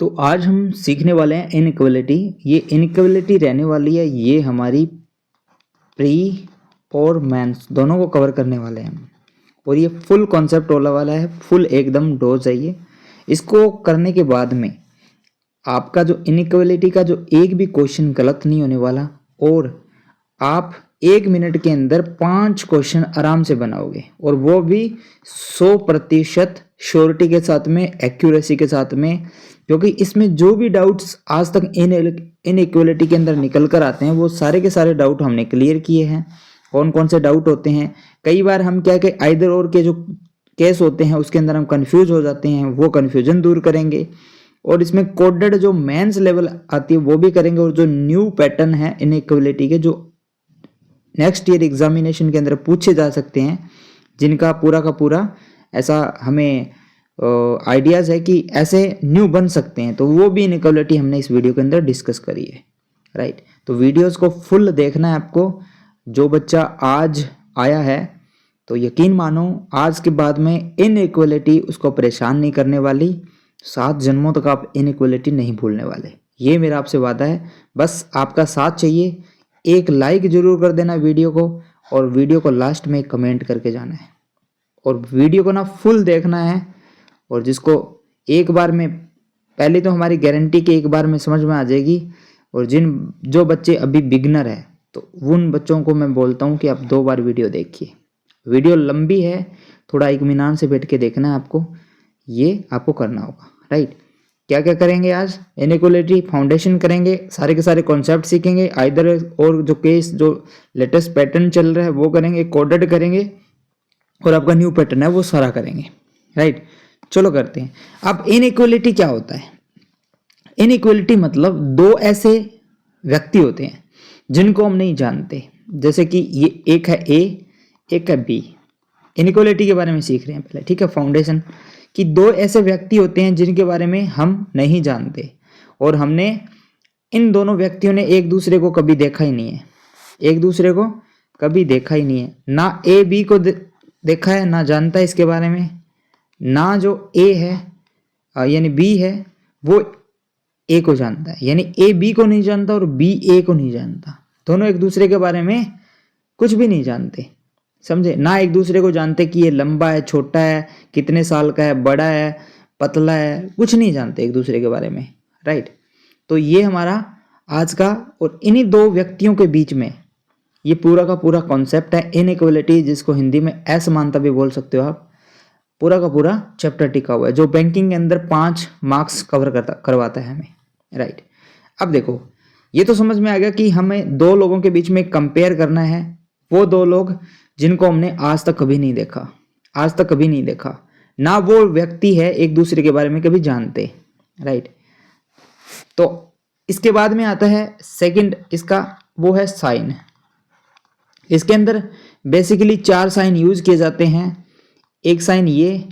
तो आज हम सीखने वाले हैं इनइक्वलिटी। ये इनइक्वलिटी रहने वाली है, ये हमारी प्री और मेंस दोनों को कवर करने वाले हैं और ये फुल कॉन्सेप्ट होने वाला है, फुल एकदम डोज है ये। इसको करने के बाद में आपका जो इनइक्वलिटी का जो एक भी क्वेश्चन गलत नहीं होने वाला और आप 1 मिनट के अंदर 5 क्वेश्चन आराम से बनाओगे और वो भी 100% श्योरिटी के साथ में, एक्यूरेसी के साथ में, क्योंकि इसमें जो भी डाउट्स आज तक इनइक्वलिटी के अंदर निकल कर आते हैं वो सारे के सारे डाउट हमने क्लियर किए हैं। कौन कौन से डाउट होते हैं, कई बार हम क्या कि आइदर और के जो केस होते हैं उसके अंदर हम कंफ्यूज हो जाते हैं, वो कंफ्यूजन दूर करेंगे और इसमें कोडेड जो मेंस लेवल आती है वो भी करेंगे और जो न्यू पैटर्न है इनइक्वलिटी के जो नेक्स्ट ईयर एग्जामिनेशन के अंदर पूछे जा सकते हैं, जिनका पूरा का पूरा ऐसा हमें आइडियाज़ है कि ऐसे न्यू बन सकते हैं, तो वो भी इनइक्वलिटी हमने इस वीडियो के अंदर डिस्कस करी है। राइट, तो वीडियोस को फुल देखना है आपको। जो बच्चा आज आया है तो यकीन मानो आज के बाद में इनइक्वलिटी उसको परेशान नहीं करने वाली, 7 जन्मों तक आप इनइक्वलिटी नहीं भूलने वाले, ये मेरा आपसे वादा है। बस आपका साथ चाहिए, एक लाइक जरूर कर देना वीडियो को और वीडियो को लास्ट में कमेंट करके जाना है और वीडियो को ना फुल देखना है। और जिसको एक बार में, पहले तो हमारी गारंटी कि एक बार में समझ में आ जाएगी, और जो बच्चे अभी बिगनर है तो उन बच्चों को मैं बोलता हूँ कि आप 2 बार वीडियो देखिए। वीडियो लंबी है, थोड़ा इत्मीनान से बैठ के देखना है आपको, ये आपको करना होगा। राइट, क्या क्या करेंगे आज, इनइक्वलिटी फाउंडेशन करेंगे, सारे के सारे कॉन्सेप्ट सीखेंगे, आइदर और जो केस जो लेटेस्ट पैटर्न चल रहा है वो करेंगे, कोडेड करेंगे और आपका न्यू पैटर्न है वो सारा करेंगे। राइट, चलो करते हैं। अब इनइक्वलिटी क्या होता है? इनइक्वलिटी मतलब 2 ऐसे व्यक्ति होते हैं जिनको हम नहीं जानते, जैसे कि ये एक है ए, एक है बी। इनइक्वलिटी के बारे में सीख रहे हैं पहले, ठीक है, फाउंडेशन कि 2 ऐसे व्यक्ति होते हैं जिनके बारे में हम नहीं जानते और हमने इन दोनों व्यक्तियों ने एक दूसरे को कभी देखा ही नहीं है, एक दूसरे को कभी देखा ही नहीं है, ना ए बी को देखा है, ना जानता है इसके बारे में, ना जो ए है यानी बी है वो ए को जानता है, यानी ए बी को नहीं जानता और बी ए को नहीं जानता। दोनों एक दूसरे के बारे में कुछ भी नहीं जानते, समझे ना, एक दूसरे को जानते कि ये लंबा है, छोटा है, कितने साल का है, बड़ा है, पतला है, कुछ नहीं जानते एक दूसरे के बारे में। राइट, तो ये हमारा आज का, और इन्हीं 2 व्यक्तियों के बीच में ये पूरा का पूरा कॉन्सेप्ट है इनइक्वलिटी, जिसको हिंदी में असमानता भी बोल सकते हो आप। पूरा का पूरा चैप्टर टिका हुआ है जो बैंकिंग के अंदर 5 मार्क्स कवर करवाता है हमें। राइट, अब देखो ये तो समझ में आ गया कि हमें 2 लोगों के बीच में कंपेयर करना है, वो 2 लोग जिनको हमने आज तक कभी नहीं देखा, आज तक कभी नहीं देखा, ना वो व्यक्ति है एक दूसरे के बारे में कभी जानते। राइट, तो इसके बाद में आता है सेकंड, इसका वो है साइन। इसके अंदर बेसिकली 4 साइन यूज किए जाते हैं। एक साइन ये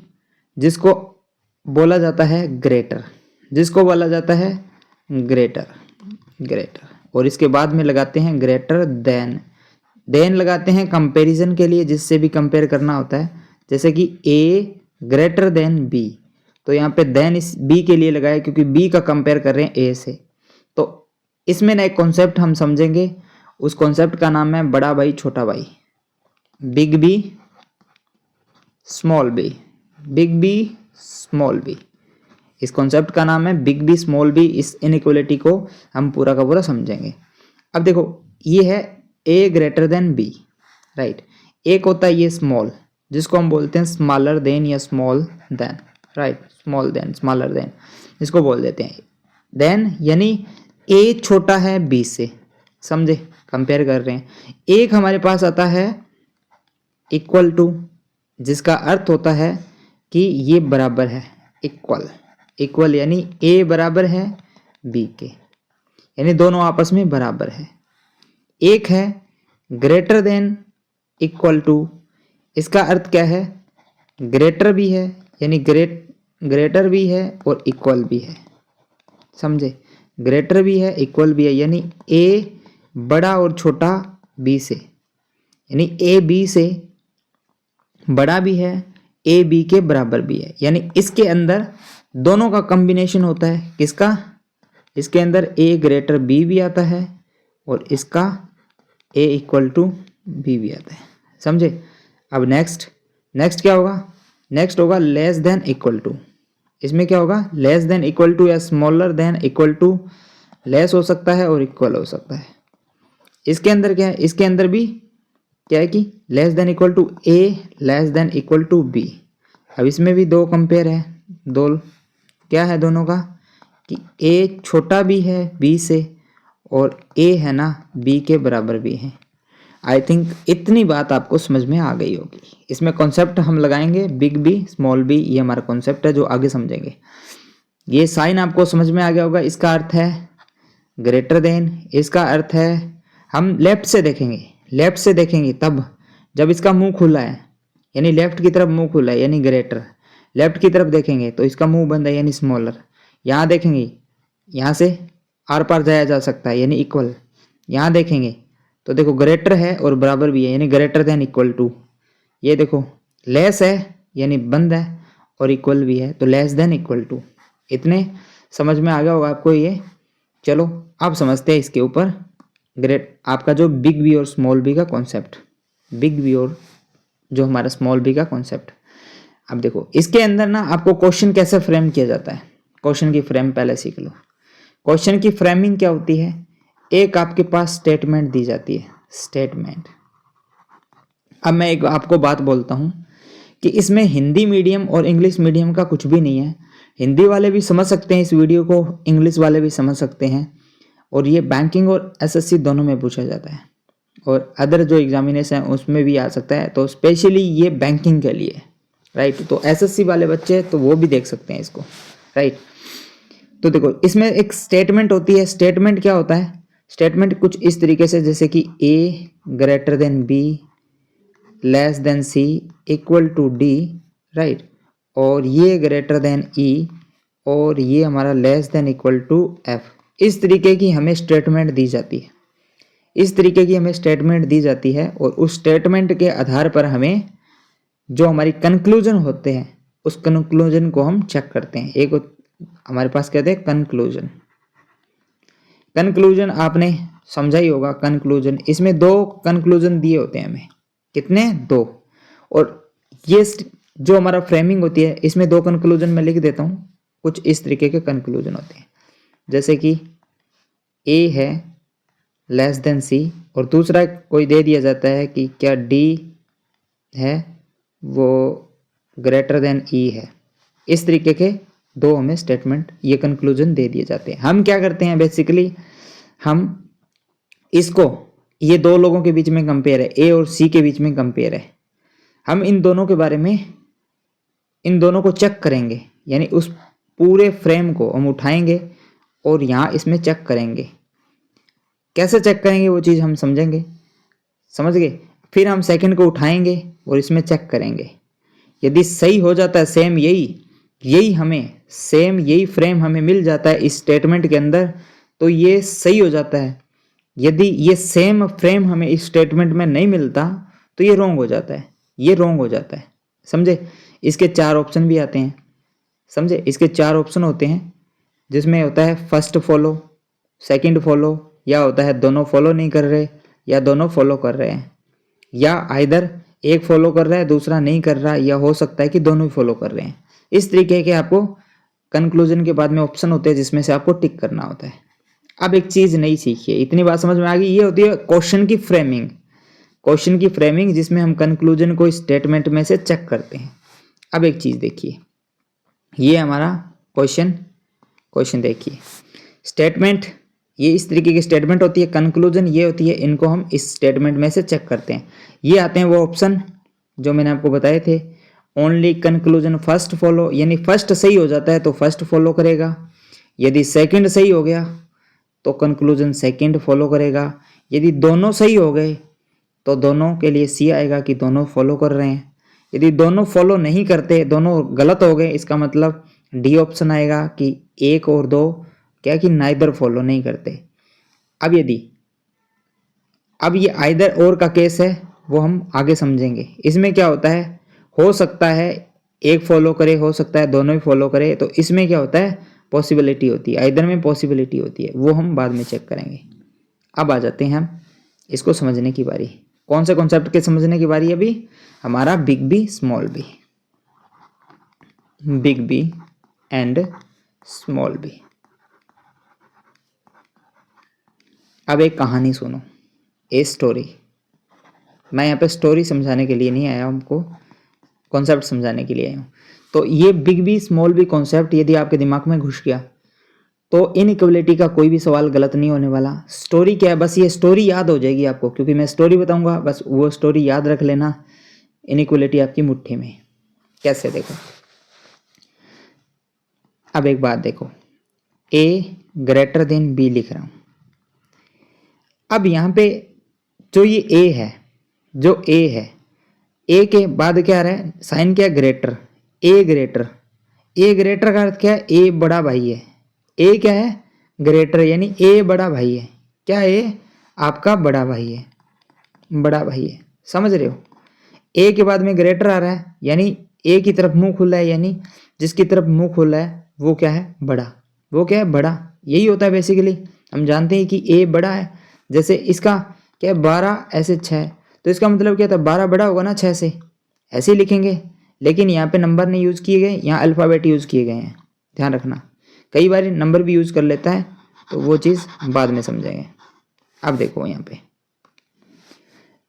जिसको बोला जाता है ग्रेटर, जिसको बोला जाता है ग्रेटर, ग्रेटर, और इसके बाद में लगाते हैं ग्रेटर देन, देन लगाते हैं कंपैरिजन के लिए, जिससे भी कंपेयर करना होता है, जैसे कि ए ग्रेटर देन बी, तो यहाँ पे देन इस बी के लिए लगाया क्योंकि बी का कंपेयर कर रहे हैं ए से। तो इसमें ना एक कॉन्सेप्ट हम समझेंगे, उस कॉन्सेप्ट का नाम है बड़ा भाई छोटा भाई, big B small B, big B small B, इस कॉन्सेप्ट का नाम है बिग बी स्मॉल बी। इस इनइक्वलिटी को हम पूरा का पूरा समझेंगे। अब देखो ये है A greater than B. Right, एक होता है ये स्मॉल, जिसको हम बोलते हैं स्मॉलर देन या small than. Right, small than, smaller than इसको बोल देते हैं। देन यानी ए छोटा है बी से, समझे, कंपेयर कर रहे हैं। एक हमारे पास आता है इक्वल टू, जिसका अर्थ होता है कि ये बराबर है, इक्वल, इक्वल यानी ए बराबर है बी के, यानी दोनों आपस में बराबर है। एक है ग्रेटर देन इक्वल टू, इसका अर्थ क्या है, ग्रेटर भी है यानी ग्रेटर भी है और इक्वल भी है, समझे, ग्रेटर भी है इक्वल भी है, यानी ए बड़ा और छोटा बी से, यानी ए बी से बड़ा भी है, ए बी के बराबर भी है, यानी इसके अंदर दोनों का कॉम्बिनेशन होता है किसका, इसके अंदर a ग्रेटर b भी आता है और इसका a इक्वल टू b भी आता है, समझे। अब नेक्स्ट क्या होगा, नेक्स्ट होगा लेस देन इक्वल टू। इसमें क्या होगा, लेस देन इक्वल टू या smaller than equal to, less हो सकता है और इक्वल हो सकता है। इसके अंदर क्या है, इसके अंदर भी क्या है कि less than equal to a less than equal to b। अब इसमें भी दो कंपेयर है, दो क्या है दोनों का कि a छोटा भी है b से और a है ना b के बराबर भी है। आई थिंक इतनी बात आपको समझ में आ गई होगी। इसमें कॉन्सेप्ट हम लगाएंगे बिग बी स्मॉल बी, ये हमारा कॉन्सेप्ट है जो आगे समझेंगे। ये साइन आपको समझ में आ गया होगा, इसका अर्थ है ग्रेटर देन, इसका अर्थ है हम लेफ्ट से देखेंगे तब जब इसका मुंह खुला है, यानी लेफ्ट की तरफ मुंह खुला है यानी ग्रेटर, लेफ्ट की तरफ देखेंगे तो इसका मुंह बंद है यानी स्मॉलर। यहाँ देखेंगे, यहाँ से आर पार जाया जा सकता है यानी इक्वल। यहाँ देखेंगे तो देखो ग्रेटर है और बराबर भी है यानी ग्रेटर देन इक्वल टू। ये देखो लेस है यानी बंद है और इक्वल भी है तो लेस देन इक्वल टू। इतने समझ में आ गया होगा आपको ये। चलो अब समझते हैं इसके ऊपर आपका जो बिग बी और स्मॉल बी का कॉन्सेप्ट, बिग बी और जो हमारा स्मॉल बी का कॉन्सेप्ट। अब देखो इसके अंदर ना आपको क्वेश्चन कैसे फ्रेम किया जाता है, क्वेश्चन की फ्रेम पहले सीख लो। क्वेश्चन की फ्रेमिंग क्या होती है, एक आपके पास स्टेटमेंट दी जाती है, स्टेटमेंट। अब मैं एक आपको बात बोलता हूं कि इसमें हिंदी मीडियम और इंग्लिश मीडियम का कुछ भी नहीं है। हिंदी वाले भी समझ सकते हैं इस वीडियो को, इंग्लिश वाले भी समझ सकते हैं, और ये बैंकिंग और एसएससी दोनों में पूछा जाता है और अदर जो एग्जामिनेशन है उसमें भी आ सकता है। तो स्पेशली ये बैंकिंग के लिए, राइट। तो एसएससी वाले बच्चे तो वो भी देख सकते हैं इसको, राइट। तो देखो इसमें एक स्टेटमेंट होती है। स्टेटमेंट क्या होता है, स्टेटमेंट कुछ इस तरीके से जैसे कि a greater than b less than c equal to d, right, और ये ग्रेटर देन e और ये हमारा less than equal to f। इस तरीके की हमें स्टेटमेंट दी जाती है, इस तरीके की हमें स्टेटमेंट दी जाती है और उस स्टेटमेंट के आधार पर हमें जो हमारी कंक्लूजन होते हैं उस कंक्लूजन को हम चेक करते हैं। एक हमारे पास कहते हैं कंक्लूजन। कंक्लूजन आपने समझा ही होगा, कंक्लूजन इसमें दो कंक्लूजन दिए होते हैं हमें, कितने, दो। और ये जो हमारा फ्रेमिंग होती है इसमें दो कंक्लूजन मैं लिख देता हूँ। कुछ इस तरीके के कंक्लूजन होते हैं जैसे कि a है लेस देन c और दूसरा कोई दे दिया जाता है कि क्या d है वो ग्रेटर देन e है। इस तरीके के दो हमें स्टेटमेंट, ये कंक्लूजन दे दिए जाते हैं। हम क्या करते हैं बेसिकली, हम इसको, ये दो लोगों के बीच में कंपेयर है, a और c के बीच में कंपेयर है, हम इन दोनों के बारे में, इन दोनों को चेक करेंगे, यानी उस पूरे फ्रेम को हम उठाएंगे और यहाँ इसमें चेक करेंगे। कैसे चेक करेंगे वो चीज़ हम समझेंगे, समझ गए। फिर हम सेकंड को उठाएंगे और इसमें चेक करेंगे। यदि सही हो जाता है सेम यही हमें सेम यही फ्रेम हमें मिल जाता है इस स्टेटमेंट के अंदर तो ये सही हो जाता है। यदि ये सेम फ्रेम हमें इस स्टेटमेंट में नहीं मिलता तो ये रॉन्ग हो जाता है, ये रॉन्ग हो जाता है, समझे। इसके चार ऑप्शन भी आते हैं, समझे। इसके चार ऑप्शन होते हैं जिसमें होता है फर्स्ट फॉलो, सेकंड फॉलो, या होता है दोनों फॉलो नहीं कर रहे या दोनों फॉलो कर रहे हैं, या आइदर एक फॉलो कर रहा है दूसरा नहीं कर रहा, या हो सकता है कि दोनों ही फॉलो कर रहे हैं। इस तरीके के आपको कंक्लूजन के बाद में ऑप्शन होते हैं जिसमें से आपको टिक करना होता है। अब एक चीज नहीं सीखी है, इतनी बात समझ में आ गई, ये होती है क्वेश्चन की फ्रेमिंग। क्वेश्चन की फ्रेमिंग जिसमें हम कंक्लूजन को स्टेटमेंट में से चेक करते हैं। अब एक चीज देखिए, ये हमारा क्वेश्चन देखिए, स्टेटमेंट ये इस तरीके की स्टेटमेंट होती है, कंक्लूजन ये होती है, इनको हम इस स्टेटमेंट में से चेक करते हैं। ये आते हैं वो ऑप्शन जो मैंने आपको बताए थे, ओनली कंक्लूजन फर्स्ट फॉलो, यानी फर्स्ट सही हो जाता है तो फर्स्ट फॉलो करेगा, यदि सेकंड सही हो गया तो कंक्लूजन सेकंड फॉलो करेगा, यदि दोनों सही हो गए तो दोनों के लिए सी आएगा कि दोनों फॉलो कर रहे हैं, यदि दोनों फॉलो नहीं करते, दोनों गलत हो गए, इसका मतलब डी ऑप्शन आएगा कि एक और दो क्या कि नाइदर फॉलो नहीं करते। अब अब ये आइदर और का केस है वो हम आगे समझेंगे। इसमें क्या होता है, हो सकता है एक फॉलो करे, हो सकता है दोनों ही फॉलो करे, तो इसमें क्या होता है, पॉसिबिलिटी होती है, इधर में पॉसिबिलिटी होती है, वो हम बाद में चेक करेंगे। अब आ जाते हैं हम इसको समझने की बारी। कौन से कॉन्सेप्ट के समझने की बारी है अभी, हमारा big B small B, big B and small B. अब एक कहानी सुनो, ए स्टोरी। मैं यहाँ पे स्टोरी समझाने के लिए नहीं आया हूँ, हमको कॉन्सेप्ट समझाने के लिए आया हूँ। तो ये big B small B concept यदि आपके दिमाग में घुस गया तो इनइक्वालिटी का कोई भी सवाल गलत नहीं होने वाला। स्टोरी क्या है, बस ये स्टोरी याद हो जाएगी आपको, क्योंकि मैं स्टोरी बताऊंगा, बस वो स्टोरी याद रख लेना। इनइक्वालिटी आपकी मुट्ठी में। कैसे, देखो अब एक बात देखो, ए ग्रेटर देन बी लिख रहा हूं। अब यहाँ पे जो ये ए है, जो ए है, ए के बाद क्या आ रहा है, साइन क्या है, ग्रेटर, ए ग्रेटर। ए ग्रेटर का अर्थ क्या है, ए बड़ा भाई है। ए क्या है, ग्रेटर, यानी ए बड़ा भाई है। क्या है, ए आपका बड़ा भाई है, बड़ा भाई है, समझ रहे हो। ए के बाद में ग्रेटर आ रहा है, यानी ए की तरफ मुंह खुला है, यानी जिसकी तरफ मुंह खुला है वो क्या है, बड़ा। वो क्या है, बड़ा। यही होता है बेसिकली, हम जानते हैं कि ए बड़ा है। जैसे इसका क्या है, 12 ऐसे 6, तो इसका मतलब क्या था, 12 बड़ा होगा ना 6 से, ऐसे ही लिखेंगे। लेकिन यहाँ पे नंबर नहीं यूज़ किए गए, यहाँ अल्फ़ाबेट यूज़ किए गए हैं, ध्यान रखना। कई बार नंबर भी यूज़ कर लेता है, तो वो चीज़ बाद में समझेंगे। अब देखो यहाँ पे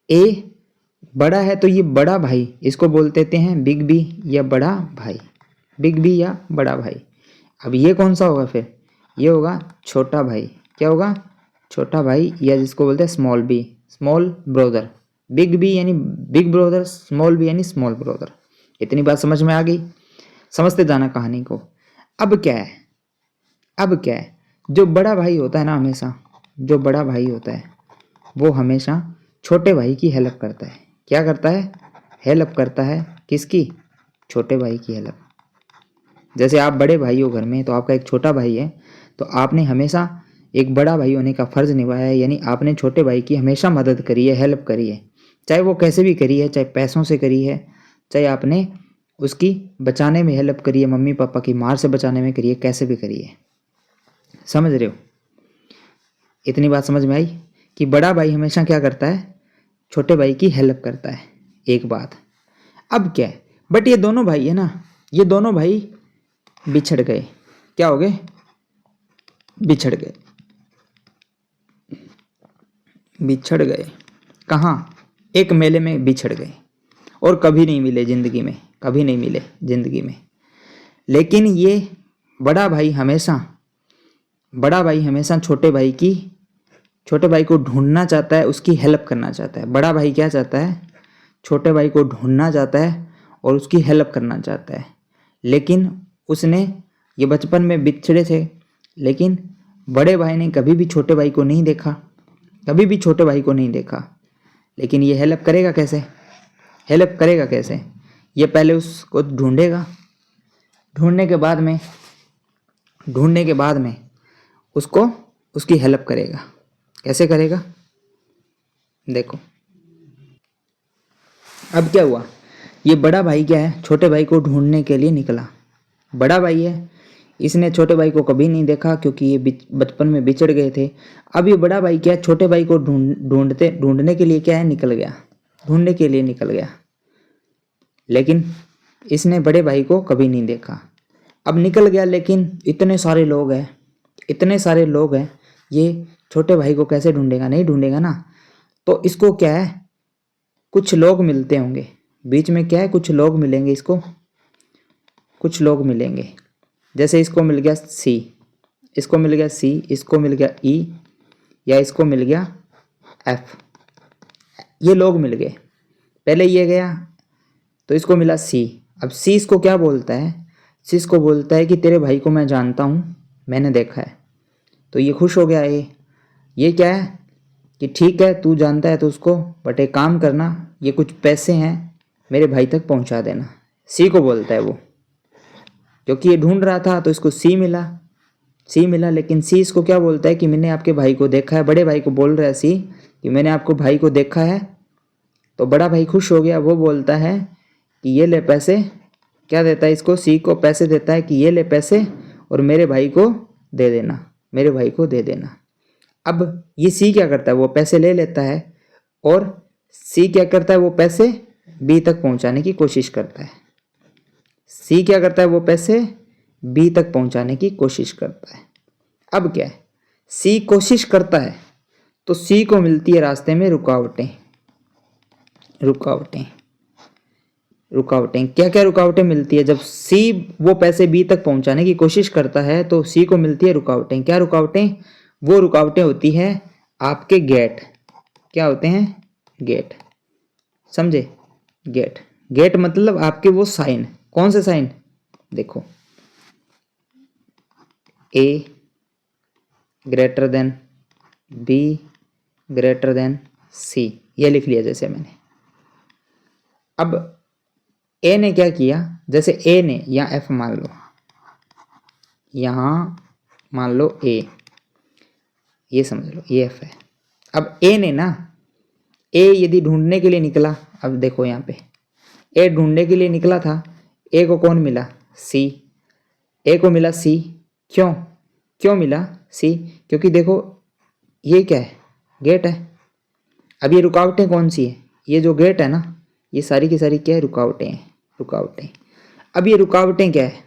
ए बड़ा है, तो ये बड़ा भाई, इसको बोल देते हैं बिग बी या बड़ा भाई, बिग बी या बड़ा भाई। अब ये कौन सा होगा फिर, ये होगा छोटा भाई। क्या होगा, छोटा भाई, या जिसको बोलते हैं small B, small brother. Big B यानी बिग ब्रदर, स्मॉल बी यानी स्मॉल ब्रदर। इतनी बात समझ में आ गई, समझते जाना कहानी को। अब क्या है, अब क्या है, जो बड़ा भाई होता है ना, हमेशा जो बड़ा भाई होता है वो हमेशा छोटे भाई की हेल्प करता है। क्या करता है, हेल्प करता है, किसकी, छोटे भाई की हेल्प। जैसे आप बड़े भाई हो घर में, तो आपका एक छोटा भाई है, तो आपने हमेशा एक बड़ा भाई होने का फ़र्ज़ निभाया है, यानी आपने छोटे भाई की हमेशा मदद करी है, हेल्प करी है। चाहे वो कैसे भी करी है, चाहे पैसों से करी है, चाहे आपने उसकी बचाने में हेल्प करी है, मम्मी पापा की मार से बचाने में करी है, कैसे भी करी है। समझ रहे हो, इतनी बात समझ में आई कि बड़ा भाई हमेशा क्या करता है, छोटे भाई की हेल्प करता है। एक बात, अब क्या है, बट ये दोनों भाई है ना, ये दोनों भाई बिछड़ गए। क्या हो गए, बिछड़ गए, बिछड़ गए। कहाँ, एक मेले में बिछड़ गए, और कभी नहीं मिले ज़िंदगी में, कभी नहीं मिले ज़िंदगी में। लेकिन ये बड़ा भाई हमेशा, बड़ा भाई हमेशा छोटे भाई को ढूंढना चाहता है, उसकी हेल्प करना चाहता है। बड़ा भाई क्या चाहता है, छोटे भाई को ढूंढना चाहता है और उसकी हेल्प करना चाहता है। लेकिन उसने, ये बचपन में बिछड़े थे, लेकिन बड़े भाई ने कभी भी छोटे भाई को नहीं देखा, कभी भी छोटे भाई को नहीं देखा। लेकिन ये हेल्प करेगा कैसे, हेल्प करेगा कैसे, ये पहले उसको ढूंढेगा, ढूंढने के बाद में उसको उसकी हेल्प करेगा। कैसे करेगा, देखो अब क्या हुआ, ये बड़ा भाई क्या है, छोटे भाई को ढूंढने के लिए निकला। बड़ा भाई है, इसने छोटे भाई को कभी नहीं देखा, क्योंकि ये बचपन में बिछड़ गए थे। अब ये बड़ा भाई क्या है, छोटे भाई को ढूंढने के लिए क्या है, निकल गया, ढूंढने के लिए निकल गया। लेकिन इसने बड़े भाई को कभी नहीं देखा। अब निकल गया, लेकिन इतने सारे लोग हैं, इतने सारे लोग हैं, ये छोटे भाई को कैसे ढूंढेगा, नहीं ढूंढेगा ना। तो इसको क्या है, कुछ लोग मिलते होंगे बीच में, क्या है, कुछ लोग मिलेंगे इसको, कुछ लोग मिलेंगे। जैसे इसको मिल गया सी, इसको मिल गया सी, इसको मिल गया ई, या इसको मिल गया एफ। ये लोग मिल गए, पहले ये गया तो इसको मिला सी। अब सी इसको क्या बोलता है, सी इसको बोलता है कि तेरे भाई को मैं जानता हूँ, मैंने देखा है। तो ये खुश हो गया। ये क्या है कि ठीक है तू जानता है तो उसको, बट एक काम करना, ये कुछ पैसे हैं मेरे भाई तक पहुंचा देना। सी को बोलता है वो, क्योंकि ये ढूंढ रहा था तो इसको सी मिला, सी मिला। लेकिन सी इसको क्या बोलता है कि मैंने आपके भाई को देखा है, बड़े भाई को बोल रहा है सी कि मैंने आपको भाई को देखा है। तो बड़ा भाई खुश हो गया, वो बोलता है कि ये ले पैसे, क्या देता है इसको, सी को पैसे देता है कि ये ले पैसे और मेरे भाई को दे देना, मेरे भाई को दे देना। अब ये सी क्या करता है, वो पैसे ले लेता है और सी क्या करता है, वो पैसे बी तक पहुंचाने की कोशिश करता है। सी क्या करता है, वो पैसे बी तक पहुंचाने की कोशिश करता है। अब क्या है, सी कोशिश करता है तो सी को मिलती है रास्ते में रुकावटें। रुकावटें रुकावटें क्या क्या रुकावटें मिलती है, जब सी वो पैसे बी तक पहुंचाने की कोशिश करता है तो सी को मिलती है रुकावटें। क्या रुकावटें, वो रुकावटें होती है आपके गेट। क्या होते हैं, गेट, समझे, गेट। गेट मतलब आपके वो साइन, कौन से साइन, देखो A greater than B greater than C, ये लिख लिया जैसे मैंने। अब ए ने क्या किया, जैसे ए ने या एफ मान लो, यहां मान लो ए, ये समझ लो ये एफ है। अब ए ने ना, ए यदि ढूंढने के लिए निकला, अब देखो यहाँ पे ए ढूंढने के लिए निकला था, ए को कौन मिला, सी। ए को मिला सी, क्यों क्यों मिला सी, क्योंकि देखो ये क्या है, गेट है। अब ये रुकावटें कौन सी है, ये जो गेट है ना, ये सारी की सारी क्या है, रुकावटें हैं, रुकावटें। अब ये रुकावटें क्या है,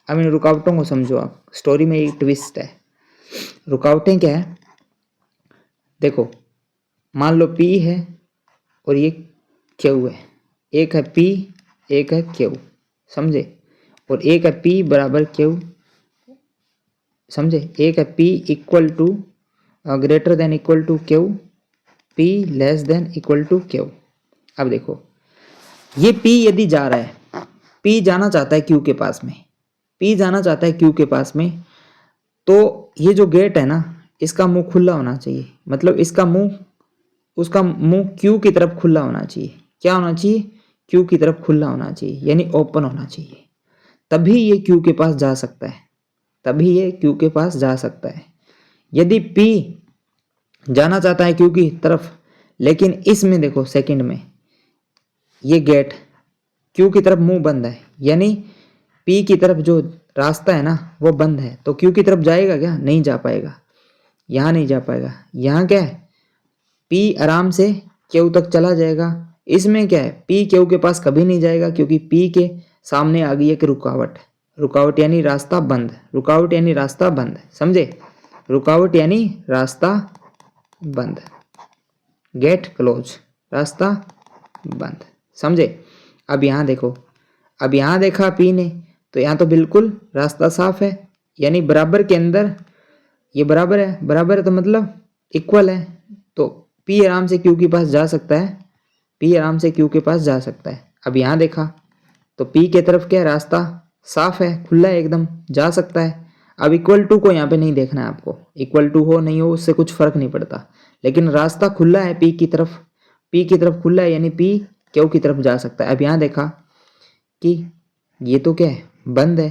अब इन रुकावटों को समझो आप, स्टोरी में एक ट्विस्ट है। रुकावटें क्या है, देखो मान लो P है और ये Q है, एक है P एक है Q, समझे, और एक है P बराबर Q, समझे, एक है P equal to greater than equal to Q, P less than equal to Q। अब देखो ये P यदि जा रहा है, P जाना चाहता है Q के पास में, P जाना चाहता है Q के पास में, तो ये जो गेट है ना, इसका मुंह खुला होना चाहिए, मतलब इसका मुंह, उसका मुंह Q की तरफ खुला होना चाहिए। क्या होना चाहिए, Q की तरफ खुला होना चाहिए, यानी ओपन होना चाहिए, तभी ये Q के पास जा सकता है, तभी ये Q के पास जा सकता है। यदि P जाना चाहता है Q की तरफ, लेकिन इसमें देखो सेकंड में ये गेट Q की तरफ मुंह बंद है, यानी P की तरफ जो रास्ता है ना वो बंद है, तो Q की तरफ जाएगा क्या, नहीं जा पाएगा, यहाँ नहीं जा पाएगा। यहाँ क्या है, P आराम से Q तक चला जाएगा, इसमें क्या है, P Q के पास कभी नहीं जाएगा, क्योंकि P के सामने आ गई एक रुकावट। रुकावट यानी रास्ता बंद, रुकावट यानी रास्ता बंद, समझे, रुकावट यानी रास्ता बंद, गेट क्लोज, रास्ता बंद, समझे। अब यहाँ देखो, अब यहाँ देखा P ने, तो यहाँ तो बिल्कुल रास्ता साफ है, यानी बराबर के अंदर ये बराबर है, बराबर है तो मतलब इक्वल है, तो P आराम से Q के पास जा सकता है, P आराम से Q के पास जा सकता है। अब यहाँ देखा तो P के तरफ क्या है, रास्ता साफ है, खुला है एकदम, जा सकता है। अब इक्वल टू को यहाँ पे नहीं देखना है आपको, इक्वल टू हो नहीं हो उससे कुछ फर्क नहीं पड़ता, लेकिन रास्ता खुला है P की तरफ, P की तरफ खुला है, यानी P Q की तरफ जा सकता है। अब यहाँ देखा कि ये तो क्या है, बंद है,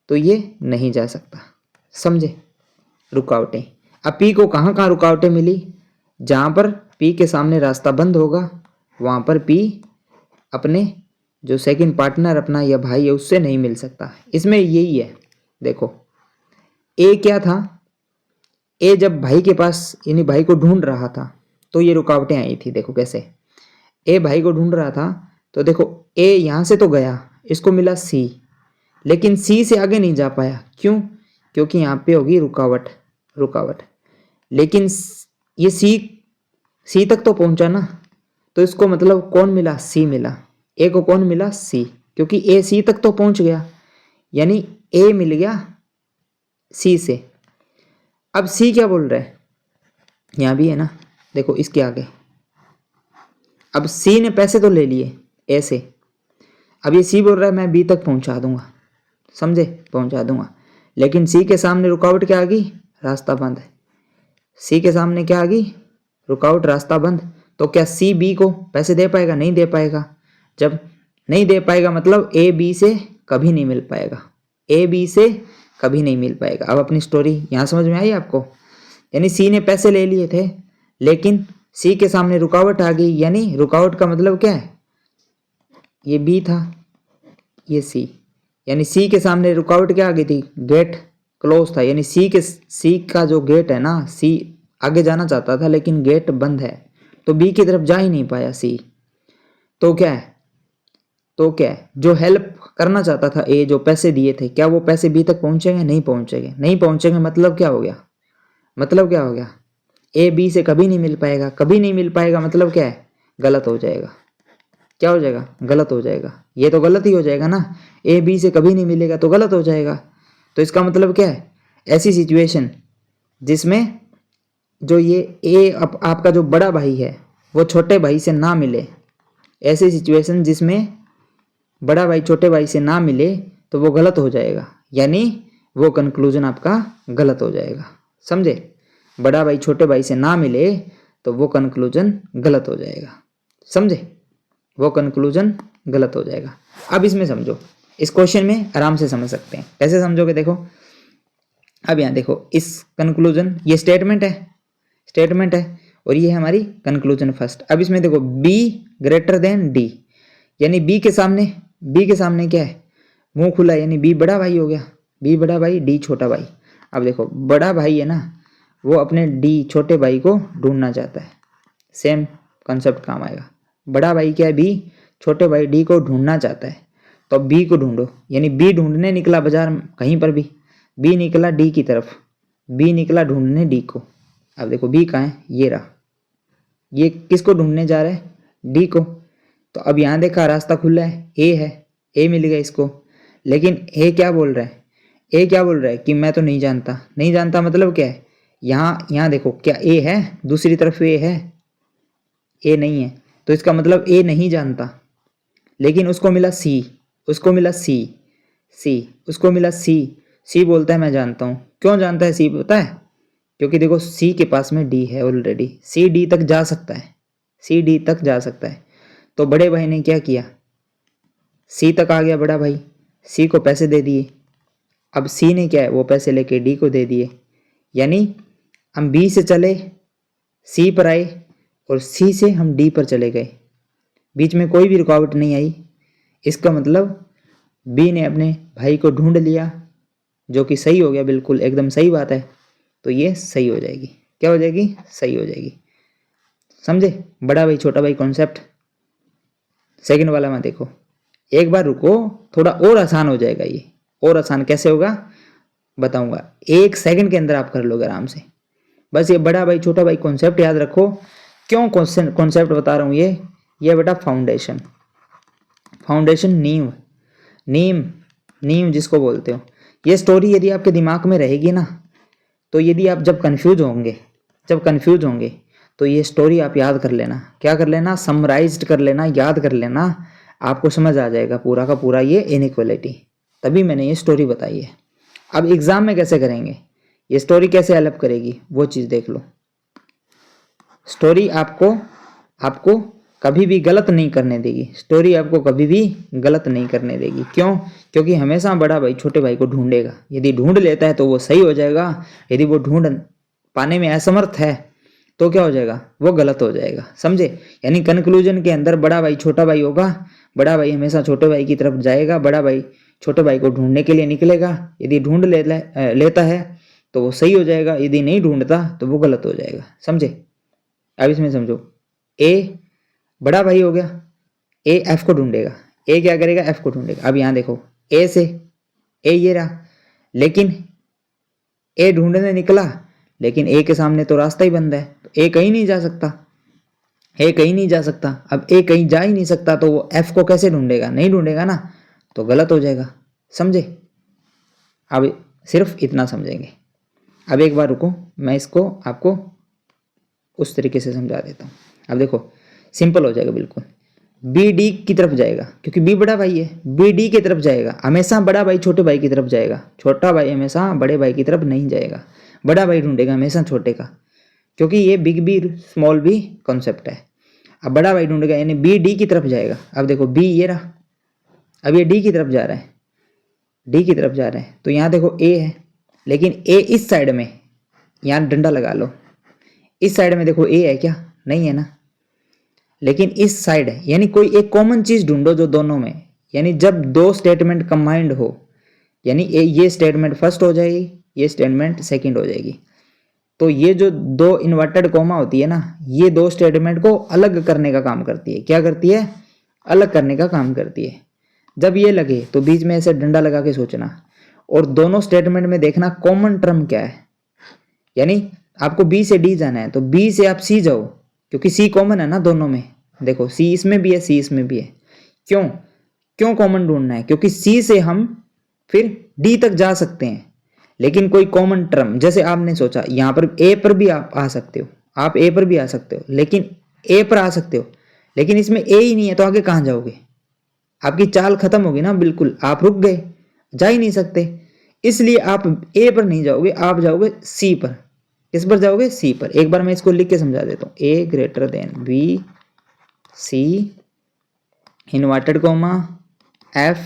तो ये नहीं जा सकता, समझे, रुकावटें। अब P को कहाँ कहाँ रुकावटें मिली, जहाँ पर P के सामने रास्ता बंद होगा वहाँ पर P अपने जो सेकंड पार्टनर अपना या भाई है उससे नहीं मिल सकता। इसमें यही है, देखो ए क्या था, ए जब भाई के पास यानी भाई को ढूंढ रहा था तो ये रुकावटें आई थी। देखो कैसे, ए भाई को ढूंढ रहा था, तो देखो ए यहाँ से तो गया, इसको मिला सी, लेकिन सी से आगे नहीं जा पाया, क्यों, क्योंकि यहाँ पे होगी रुकावट, रुकावट। लेकिन ये सी तक तो पहुंचा ना, तो इसको मतलब कौन मिला, सी मिला। ए को कौन मिला, सी, क्योंकि ए सी तक तो पहुंच गया, यानी ए मिल गया सी से। अब सी क्या बोल रहा है, यहाँ भी है ना, देखो इसके आगे, अब सी ने पैसे तो ले लिए ए से, अब ये सी बोल रहा है मैं बी तक पहुंचा दूंगा, समझे, पहुंचा दूंगा, लेकिन सी के सामने रुकावट क्या आ गई, रास्ता बंद है। सी के सामने क्या आ गई, रुकावट, रास्ता बंद। तो क्या सी बी को पैसे दे पाएगा, नहीं दे पाएगा। जब नहीं दे पाएगा मतलब ए बी से कभी नहीं मिल पाएगा, ए बी से कभी नहीं मिल पाएगा। अब अपनी स्टोरी यहाँ समझ में आई आपको, यानी सी ने पैसे ले लिए थे, लेकिन सी के सामने रुकावट आ गई, यानी रुकावट का मतलब क्या है, ये बी था, ये सी, यानी सी के सामने रुकावट क्या आ गई थी, गेट क्लोज था, यानी सी का जो गेट है ना, सी आगे जाना चाहता था लेकिन गेट बंद है, तो बी की तरफ जा ही नहीं पाया सी। तो क्या है, तो क्या है, जो हेल्प करना चाहता था ए, जो पैसे दिए थे, क्या वो पैसे बी तक पहुंचेंगे, नहीं पहुंचेंगे, नहीं पहुंचेंगे, मतलब क्या हो गया, मतलब क्या हो गया, ए बी से कभी नहीं मिल पाएगा, कभी नहीं मिल पाएगा, मतलब क्या है, गलत हो जाएगा, क्या हो जाएगा, गलत हो जाएगा, ये तो गलत ही हो जाएगा ना, ए बी से कभी नहीं मिलेगा तो गलत हो जाएगा। तो इसका मतलब क्या है, ऐसी सिचुएशन जिसमें जो ये ए आपका जो बड़ा भाई है वो छोटे भाई से ना मिले, ऐसी सिचुएशन जिसमें बड़ा भाई छोटे भाई से ना मिले तो वो गलत हो जाएगा, यानी वो कंक्लूजन आपका गलत हो जाएगा, समझे, बड़ा भाई छोटे भाई से ना मिले तो वो कंक्लूजन गलत हो जाएगा, समझे, वो कंक्लूजन गलत हो जाएगा। अब इसमें समझो, इस क्वेश्चन में आराम से समझ सकते हैं, कैसे समझोगे, देखो अब यहाँ देखो, इस कंक्लूजन, ये स्टेटमेंट है और ये है हमारी कंक्लूजन फर्स्ट। अब इसमें देखो बी ग्रेटर देन डी, यानी बी के सामने क्या है, मुंह खुला, यानी बी बड़ा भाई हो गया, बी बड़ा भाई डी छोटा भाई। अब देखो बड़ा भाई है ना, वो अपने डी छोटे भाई को ढूंढना चाहता है, सेम कंसेप्ट काम आएगा, बड़ा भाई क्या है, बी छोटे भाई डी को ढूंढना चाहता है, तो बी को ढूंढो, यानी बी ढूंढने निकला बाजार में कहीं पर भी, बी निकला डी की तरफ, बी निकला ढूंढने डी को। अब देखो बी कहाँ है, ये रहा, ये किसको ढूंढने जा रहा है, डी को। तो अब यहाँ देखा रास्ता खुला है, ए है, ए मिल गया इसको, लेकिन ए क्या बोल रहा है, ए क्या बोल रहा है कि मैं तो नहीं जानता, नहीं जानता मतलब क्या है, यहाँ देखो क्या ए है, दूसरी तरफ ए है, ए नहीं है, तो इसका मतलब ए नहीं जानता, लेकिन उसको मिला सी, उसको मिला सी, उसको मिला सी बोलता है मैं जानता हूँ। क्यों जानता है सी, पता है, क्योंकि देखो सी के पास में डी है ऑलरेडी, सी डी तक जा सकता है, सी डी तक जा सकता है। तो बड़े भाई ने क्या किया, सी तक आ गया बड़ा भाई, सी को पैसे दे दिए, अब सी ने क्या है, वो पैसे लेके डी को दे दिए, यानी हम बी से चले सी पर आए और सी से हम डी पर चले गए, बीच में कोई भी रुकावट नहीं आई। इसका मतलब बी ने अपने भाई को ढूंढ लिया, जो कि सही हो गया, बिल्कुल एकदम सही बात है, तो ये सही हो जाएगी, क्या हो जाएगी, सही हो जाएगी, समझे, बड़ा भाई छोटा भाई कॉन्सेप्ट। सेकंड वाला में देखो, एक बार रुको, थोड़ा और आसान हो जाएगा ये, और आसान कैसे होगा बताऊंगा, 1 सेकंड के अंदर आप कर लोगे आराम से। बस ये बड़ा भाई छोटा भाई कॉन्सेप्ट याद रखो। क्यों कॉन्सेप्ट बता रहा हूँ, ये बेटा फाउंडेशन, नींव जिसको बोलते हो, ये स्टोरी यदि आपके दिमाग में रहेगी ना, तो यदि आप जब कंफ्यूज होंगे तो ये स्टोरी आप याद कर लेना, क्या कर लेना, समराइज्ड कर लेना, याद कर लेना, आपको समझ आ जाएगा पूरा का पूरा ये इनइक्वालिटी, तभी मैंने ये स्टोरी बताई है। अब एग्जाम में कैसे करेंगे, ये स्टोरी कैसे हेल्प करेगी वो चीज़ देख लो। स्टोरी आपको कभी भी गलत नहीं करने देगी, स्टोरी आपको कभी भी गलत नहीं करने देगी। क्यों, क्योंकि हमेशा बड़ा भाई छोटे भाई को ढूंढेगा, यदि ढूंढ लेता है तो वो सही हो जाएगा, यदि वो ढूंढ पाने में असमर्थ है तो क्या हो जाएगा, वो गलत हो जाएगा, समझे। यानी कंक्लूजन के अंदर बड़ा भाई छोटा भाई होगा, बड़ा भाई हमेशा छोटे भाई की तरफ जाएगा, बड़ा भाई छोटे भाई को ढूंढने के लिए निकलेगा, यदि ढूंढ लेता है तो वो सही हो जाएगा, यदि नहीं ढूंढता तो वो गलत हो जाएगा, समझे। अब इसमें समझो, ए बड़ा भाई हो गया, ए एफ को ढूंढेगा, ए क्या करेगा, एफ को ढूंढेगा। अब यहाँ देखो ए से ए ये रहा, लेकिन ए ढूंढने निकला, लेकिन ए के सामने तो रास्ता ही बंद है, तो ए कहीं नहीं जा सकता, ए कहीं नहीं जा सकता। अब ए कहीं जा ही नहीं सकता तो वो एफ को कैसे ढूंढेगा, नहीं ढूंढेगा ना, तो गलत हो जाएगा, समझे। अब सिर्फ इतना समझेंगे। अब एक बार रुको, मैं इसको आपको उस तरीके से समझा देता हूँ। अब देखो सिंपल हो जाएगा बिल्कुल, बी डी की तरफ जाएगा, क्योंकि बी बड़ा भाई है, बी डी की तरफ जाएगा, हमेशा बड़ा भाई छोटे भाई की तरफ जाएगा, छोटा भाई हमेशा बड़े भाई की तरफ नहीं जाएगा, बड़ा भाई ढूंढेगा हमेशा छोटे का, क्योंकि ये big B small B concept है। अब बड़ा भाई ढूंढेगा, यानी बी डी की तरफ जाएगा। अब देखो बी ये रहा, अब ये डी की तरफ जा रहा है, डी की तरफ जा रहा है, तो यहाँ देखो ए है, लेकिन ए इस साइड में, यहाँ डंडा लगा लो, इस साइड में देखो ए है क्या, नहीं है ना, लेकिन इस साइड है, यानी कोई एक कॉमन चीज ढूंढो जो दोनों में, यानी जब दो स्टेटमेंट कंबाइंड हो, यानी ये स्टेटमेंट फर्स्ट हो जाएगी, ये स्टेटमेंट सेकंड हो जाएगी, तो ये जो दो इन्वर्टेड कॉमा होती है ना, ये दो स्टेटमेंट को अलग करने का काम करती है। क्या करती है? अलग करने का काम करती है। जब ये लगे तो बीच में ऐसे डंडा लगा के सोचना, और दोनों स्टेटमेंट में देखना कॉमन टर्म क्या है। यानी आपको बी से डी जाना है तो बी से आप सी जाओ, क्योंकि सी कॉमन है ना दोनों में। देखो सी इसमें भी है, सी इसमें भी है। क्यों कॉमन ढूंढना है? क्योंकि सी से हम फिर डी तक जा सकते हैं, लेकिन कोई कॉमन टर्म, जैसे आपने सोचा यहां पर ए पर भी आप आ सकते हो, आप ए पर भी आ सकते हो, लेकिन ए पर आ सकते हो, लेकिन इसमें ए ही नहीं है तो आगे कहां जाओगे? आपकी चाल खत्म होगी ना, बिल्कुल आप रुक गए, जा ही नहीं सकते। इसलिए आप ए पर नहीं जाओगे, आप जाओगे सी पर। किस पर जाओगे? सी पर। एक बार मैं इसको लिख के समझा देता हूँ। A greater than B C inverted comma F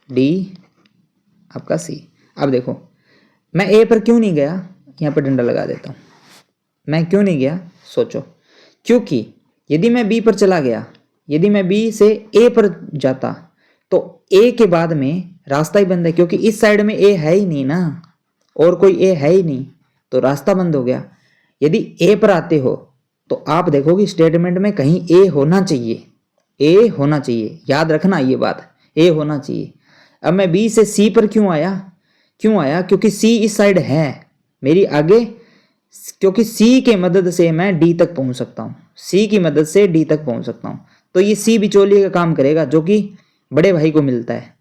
D आपका सी। अब देखो मैं ए पर क्यों नहीं गया, यहाँ पर डंडा लगा देता हूँ। मैं क्यों नहीं गया सोचो। क्योंकि यदि मैं बी पर चला गया, यदि मैं बी से ए पर जाता तो ए के बाद में रास्ता ही बंद है, क्योंकि इस साइड में ए है ही नहीं ना, और कोई ए है ही नहीं, तो रास्ता बंद हो गया। यदि ए पर आते हो तो आप देखोगे स्टेटमेंट में कहीं ए होना चाहिए, ए होना चाहिए, याद रखना ये बात, ए होना चाहिए। अब मैं बी से सी पर क्यों आया? क्योंकि सी इस साइड है मेरी आगे, क्योंकि सी के मदद से मैं डी तक पहुंच सकता हूं, सी की मदद से डी तक पहुंच सकता हूं। तो ये सी बिचौलिए का काम करेगा, जो कि बड़े भाई को मिलता है,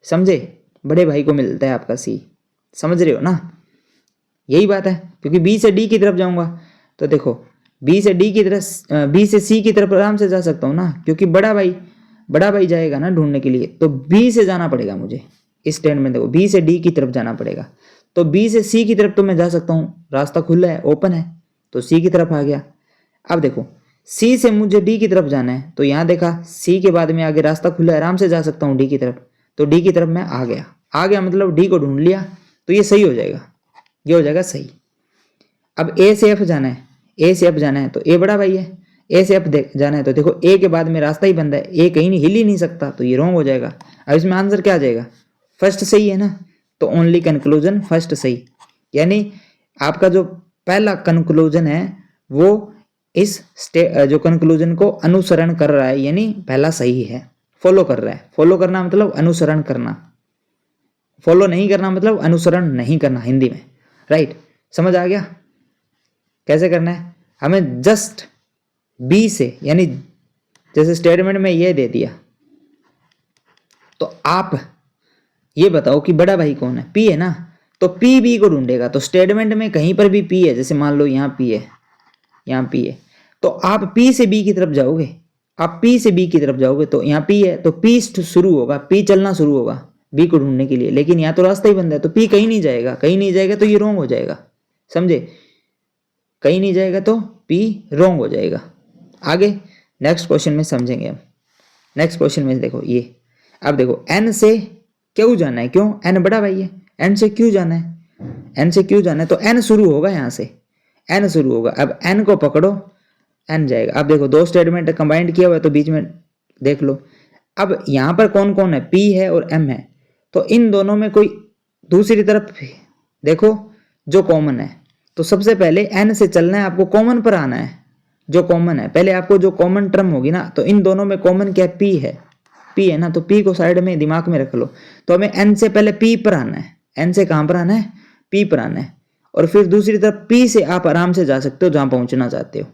समझे? बड़े भाई को मिलता है आपका सी, समझ रहे हो ना? यही बात है। क्योंकि बी से डी की तरफ जाऊंगा तो देखो बी से डी की तरफ, बी से सी की तरफ आराम से जा सकता हूँ ना, क्योंकि बड़ा भाई जाएगा ना ढूंढने के लिए, तो बी से जाना पड़ेगा मुझे। इस स्टैंड में देखो बी से डी की तरफ जाना पड़ेगा, तो बी से सी की तरफ तो मैं जा सकता हूँ, रास्ता खुला है, ओपन है, तो सी की तरफ आ गया। अब देखो सी से मुझे डी की तरफ जाना है, तो यहाँ देखा सी के बाद में आगे रास्ता खुला है, आराम से जा सकता हूँ डी की तरफ, तो डी की तरफ मैं आ गया मतलब डी को ढूंढ लिया, तो ये सही हो जाएगा, ये हो जाएगा सही। अब ए से एफ जाना है, ए से एफ जाना है तो ए बड़ा भाई है, ए से एफ जाना है तो देखो ए के बाद में रास्ता ही बंद है, ए कहीं नहीं हिल ही नहीं सकता, तो ये रॉन्ग हो जाएगा। अब इसमें आंसर क्या आ जाएगा? फर्स्ट सही है ना, तो ओनली कंक्लूजन फर्स्ट सही। यानी आपका जो पहला कंक्लूजन है वो इस जो कंक्लूजन को अनुसरण कर रहा है, यानी पहला सही है, फॉलो कर रहा है। फॉलो करना मतलब अनुसरण करना, फॉलो नहीं करना मतलब अनुसरण नहीं करना हिंदी में, राइट? समझ आ गया कैसे करना है? हमें जस्ट बी से, यानी जैसे स्टेटमेंट में ये दे दिया, तो आप ये बताओ कि बड़ा भाई कौन है? पी है ना, तो पी बी को ढूंढेगा, तो स्टेटमेंट में कहीं पर भी पी है, जैसे मान लो यहाँ पी है, यहाँ पी है, तो आप पी से बी की तरफ जाओगे, आप पी से बी की तरफ जाओगे, तो यहाँ पी है तो पी शुरू होगा, पी चलना शुरू होगा बी को ढूंढने के लिए, लेकिन यहाँ तो रास्ता ही बंद है, तो पी कहीं नहीं जाएगा तो ये रॉन्ग हो जाएगा, समझे? कहीं नहीं जाएगा तो पी रॉन्ग हो जाएगा। आगे नेक्स्ट क्वेश्चन में समझेंगे हम। नेक्स्ट क्वेश्चन में देखो ये, अब देखो एन से क्यों जाना है? क्यों? एन बड़ा भाई है, एन से क्यों जाना है? एन से क्यों जाना है? तो एन शुरू होगा, यहाँ से एन शुरू होगा। अब एन को पकड़ो, एन जाएगा। अब देखो दो स्टेटमेंट कंबाइंड किया हुआ है, तो बीच में देख लो। अब यहाँ पर कौन कौन है? पी है और एम है, तो इन दोनों में कोई दूसरी तरफ देखो जो कॉमन है, तो सबसे पहले एन से चलना है, आपको कॉमन पर आना है, जो कॉमन है। पहले आपको जो कॉमन टर्म होगी ना, तो इन दोनों में कॉमन क्या है? पी है ना, तो पी को साइड में दिमाग में रख लो। तो हमें एन से पहले पी पर आना है, एन से कहां पर आना है? पी पर आना है, और फिर दूसरी तरफ पी से आप आराम से जा सकते हो जहां पहुंचना चाहते हो।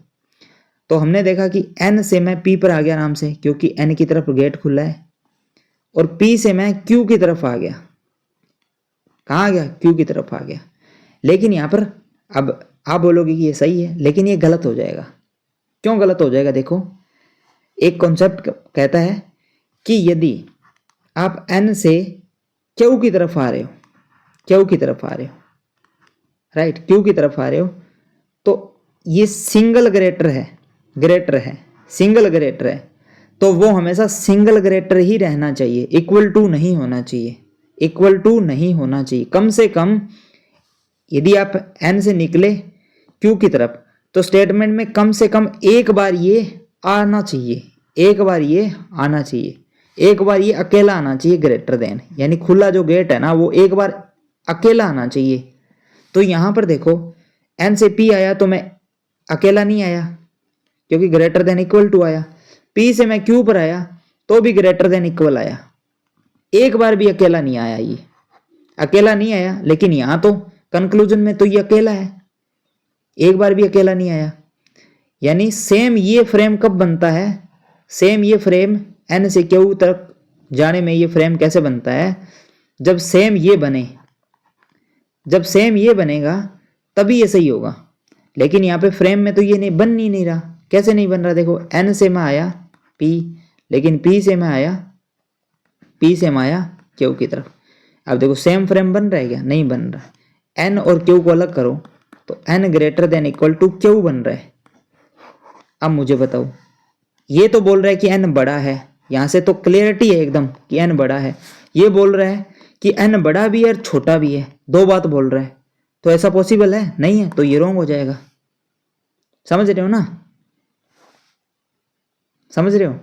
तो हमने देखा कि एन से मैं पी पर आ गया आराम से, क्योंकि एन की तरफ गेट खुला है, और पी से मैं क्यू की तरफ आ गया। कहाँ आ गया? क्यू की तरफ आ गया। लेकिन यहाँ पर अब आप बोलोगे कि ये सही है, लेकिन ये गलत हो जाएगा। क्यों गलत हो जाएगा? देखो एक कॉन्सेप्ट कहता है कि यदि आप एन से क्यू की तरफ आ रहे हो, क्यू की तरफ आ रहे हो, राइट, क्यू की तरफ आ रहे हो, तो ये सिंगल ग्रेटर है, सिंगल ग्रेटर है, तो वो हमेशा सिंगल ग्रेटर ही रहना चाहिए, इक्वल टू नहीं होना चाहिए, इक्वल टू नहीं होना चाहिए। कम से कम यदि आप एन से निकले क्यू की तरफ, तो स्टेटमेंट में कम से कम एक बार ये आना चाहिए, एक बार ये आना चाहिए। एक बार ये अकेला आना चाहिए ग्रेटर देन, यानी खुला जो गेट है ना वो एक बार अकेला आना चाहिए। तो यहाँ पर देखो n से p आया तो मैं अकेला नहीं आया क्योंकि ग्रेटर देन इक्वल टू आया। p से मैं q पर आया तो भी ग्रेटर देन इक्वल आया, एक बार भी अकेला नहीं आया, ये अकेला नहीं आया। लेकिन यहाँ तो कंक्लूजन में तो ये अकेला है, एक बार भी अकेला नहीं आया। यानी सेम ये फ्रेम कब बनता है, सेम ये फ्रेम n से q तक जाने में ये फ्रेम कैसे बनता है, जब सेम ये बने, जब सेम ये बनेगा तभी ये सही होगा। लेकिन यहाँ पे फ्रेम में तो ये नहीं बन ही नहीं रहा। कैसे नहीं बन रहा, देखो n से मैं आया p, लेकिन p से मैं आया q की तरफ। अब देखो सेम फ्रेम बन रहा है क्या, नहीं बन रहा। n और q को अलग करो तो n greater than equal to q बन रहा है। अब मुझे बताओ, ये तो बोल रहा है कि n बड़ा है, यहाँ से तो क्लियरिटी है एकदम कि n बड़ा है। ये बोल रहा है कि n बड़ा भी है और छोटा भी है, दो बात बोल रहा है। तो ऐसा पॉसिबल है नहीं है, तो ये रॉन्ग हो जाएगा। समझ रहे हो ना, समझ रहे हो।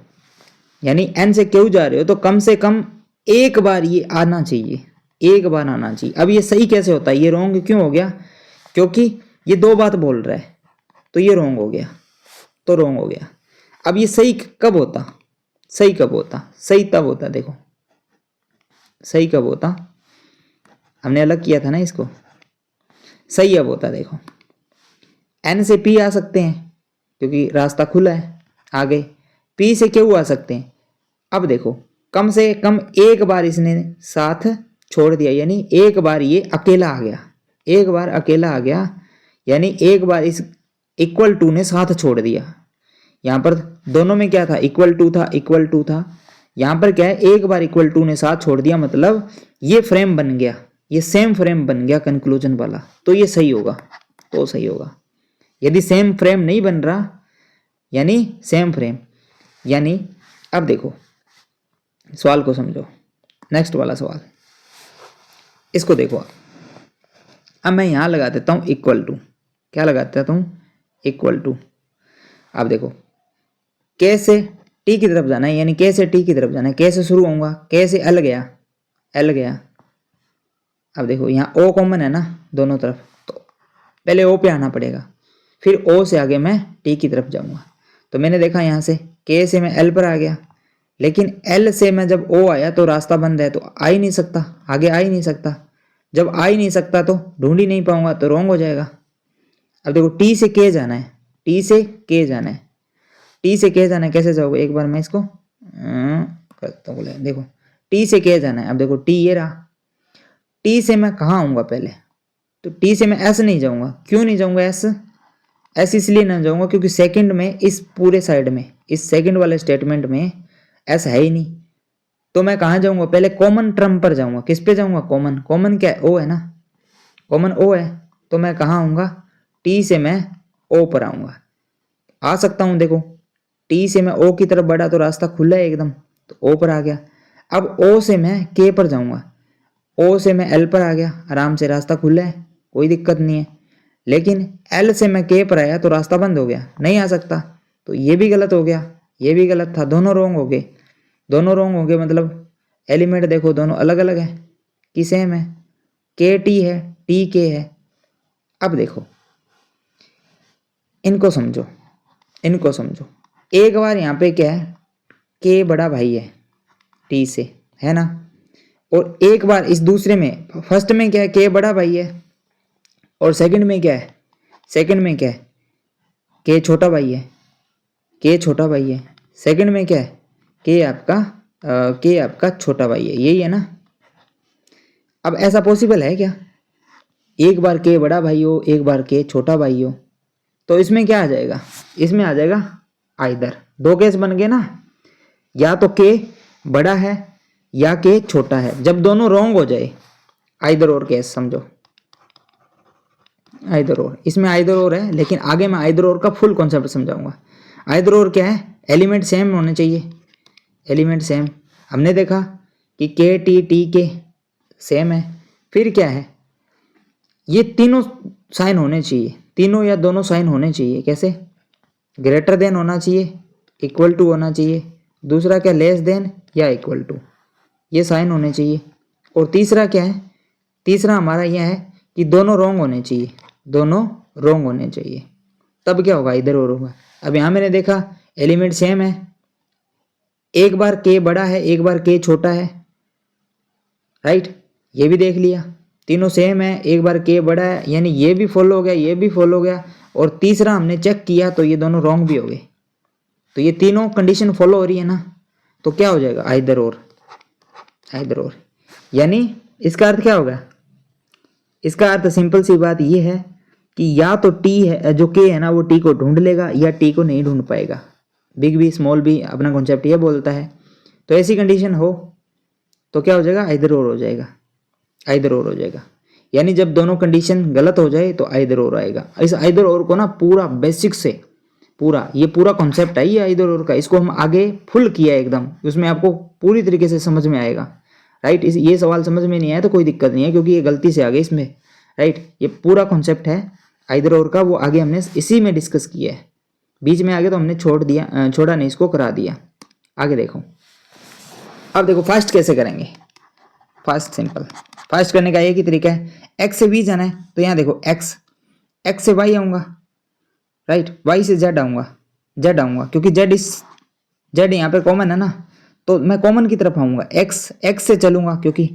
यानी n से q जा रहे हो तो कम से कम एक बार ये आना चाहिए, एक बार आना चाहिए। अब ये सही कैसे होता है, ये रॉन्ग क्यों हो गया, क्योंकि ये दो बात बोल रहा है तो ये रॉन्ग हो गया, तो रॉन्ग हो गया। अब ये सही कब होता, सही कब होता, सही तब होता, देखो सही कब होता, हमने अलग किया था ना इसको, सही अब होता। देखो n से p आ सकते हैं क्योंकि रास्ता खुला है, आगे p से q आ सकते हैं। अब देखो कम से कम एक बार इसने साथ छोड़ दिया, यानी एक बार ये अकेला आ गया, एक बार अकेला आ गया, यानी एक बार इस इक्वल टू ने साथ छोड़ दिया। यहाँ पर दोनों में क्या था, इक्वल टू था, इक्वल टू था। यहाँ पर क्या है, एक बार इक्वल टू ने साथ छोड़ दिया, मतलब ये फ्रेम बन गया, ये सेम फ्रेम बन गया कंक्लूजन वाला, तो ये सही होगा, तो सही होगा। यदि सेम फ्रेम नहीं बन रहा, यानी सेम फ्रेम, यानी अब देखो सवाल को समझो, नेक्स्ट वाला सवाल, इसको देखो। अब मैं यहां लगा देता हूं इक्वल टू, क्या लगा देता हूं, इक्वल टू। अब देखो के से टी की तरफ जाना है, यानी के से टी की तरफ जाना है, के से शुरू होऊंगा, के से एल गया, एल गया। अब देखो यहाँ ओ कॉमन है ना दोनों तरफ, तो पहले ओ पे आना पड़ेगा, फिर ओ से आगे मैं टी की तरफ जाऊंगा। तो मैंने देखा यहाँ से के से मैं एल पर आ गया, लेकिन एल से मैं जब ओ आया तो रास्ता बंद है, तो आ ही नहीं सकता, आगे आ ही नहीं सकता। जब आ ही नहीं सकता तो ढूंढ ही नहीं पाऊंगा, तो रॉन्ग हो जाएगा। अब देखो टी से के जाना है, टी से के जाना है, टी से के जाना है, कैसे जाओगे, एक बार मैं इसको करता हूँ। देखो टी से के जाना है, अब देखो टी ये रहा, टी से मैं कहाँ आऊँगा पहले, तो टी से मैं एस नहीं जाऊँगा। क्यों नहीं जाऊँगा एस, एस इसलिए ना जाऊँगा क्योंकि सेकंड में इस पूरे साइड में, इस सेकंड वाले स्टेटमेंट में एस है ही नहीं। तो मैं कहाँ जाऊँगा, पहले कॉमन टर्म पर जाऊँगा। किस पे जाऊँगा, कॉमन, कॉमन क्या है, ओ है ना, कॉमन ओ है। तो मैं कहाँ आऊँगा, टी से मैं ओ पर आऊँगा, आ सकता हूँ। देखो टी से मैं ओ की तरफ बढ़ा तो रास्ता खुला है एकदम, तो ओ पर आ गया। अब ओ से मैं के पर जाऊँगा, ओ से मैं एल पर आ गया, आराम से रास्ता खुला है, कोई दिक्कत नहीं है। लेकिन एल से मैं के पर आया तो रास्ता बंद हो गया, नहीं आ सकता, तो ये भी गलत हो गया, ये भी गलत था, दोनों रॉन्ग हो गए, दोनों रॉन्ग हो गए। मतलब एलिमेंट देखो दोनों अलग अलग है कि सेम है, के टी है, टी के है। अब देखो इनको समझो, इनको समझो। एक बार यहाँ पे क्या है, के बड़ा भाई है टी से, है ना, और एक बार इस दूसरे में, फर्स्ट में क्या है, के बड़ा भाई है, और सेकंड में क्या है, सेकंड में क्या है, के छोटा भाई है, के छोटा भाई है। सेकंड में क्या है, के आपका छोटा भाई है, यही है ना। अब ऐसा पॉसिबल है क्या, एक बार के बड़ा भाई हो, एक बार के छोटा भाई हो, तो इसमें क्या आ जाएगा, इसमें आ जाएगा आइदर। दो केस बन गए ना, या तो के बड़ा है या के छोटा है। जब दोनों रॉन्ग हो जाए, आइदर और केस समझो, आइदर और, इसमें आइदर और है, लेकिन आगे मैं आइदर और का फुल कॉन्सेप्ट समझाऊंगा। आइदर और क्या है, एलिमेंट सेम होने चाहिए, एलिमेंट सेम। हमने देखा कि के टी के सेम है। फिर क्या है, ये तीनों साइन होने चाहिए, तीनों या दोनों साइन होने चाहिए। कैसे, ग्रेटर देन होना चाहिए, इक्वल टू होना चाहिए, दूसरा क्या, लेस देन या इक्वल टू, ये साइन होने चाहिए। और तीसरा क्या है, तीसरा हमारा यह है कि दोनों रॉन्ग होने चाहिए, दोनों रॉन्ग होने चाहिए, तब क्या होगा, इधर और होगा। अब यहाँ मैंने देखा एलिमेंट सेम है, एक बार के बड़ा है एक बार के छोटा है, राइट, ये भी देख लिया, तीनों सेम है, एक बार के बड़ा है, यानी ये भी फॉलो हो गया, ये भी फॉलो हो गया। और तीसरा हमने चेक किया तो ये दोनों रॉन्ग भी हो गए, तो ये तीनों कंडीशन फॉलो हो रही है ना, तो क्या हो जाएगा, आइदर और, आइदर और। यानी इसका अर्थ क्या होगा, इसका अर्थ सिंपल सी बात ये है कि या तो टी है जो के है ना वो टी को ढूंढ लेगा या टी को नहीं ढूंढ पाएगा। बिग बी स्मॉल बी अपना कॉन्सेप्ट ये बोलता है। तो ऐसी कंडीशन हो तो क्या हो जाएगा, आइदर और हो जाएगा, आइदर और हो जाएगा। यानी जब दोनों कंडीशन गलत हो जाए तो आइदर और आएगा। इस आइदर और को ना पूरा बेसिक से पूरा, ये पूरा कॉन्सेप्ट है ये आइदर और का, इसको हम आगे फुल किया है एकदम, उसमें आपको पूरी तरीके से समझ में आएगा, राइट। ये सवाल समझ में नहीं आया तो कोई दिक्कत नहीं है, क्योंकि ये गलती से आ गए इसमें, राइट। ये पूरा कॉन्सेप्ट है आइदर और का, वो आगे हमने इसी में डिस्कस किया है, बीच में आगे तो हमने छोड़ दिया, छोड़ा नहीं, इसको करा दिया। आगे देखो, अब देखो फास्ट कैसे करेंगे, फास्ट सिंपल, फास्ट करने का एक ही तरीका है, एक्स से वी जाना है तो यहाँ देखो एक्स, एक्स से वाई आऊँगा, राइट, वाई से जेड आऊँगा, जेड आऊँगा, क्योंकि जेड यहाँ पे कॉमन है ना, तो मैं कॉमन की तरफ आऊँगा, एक्स से चलूँगा, क्योंकि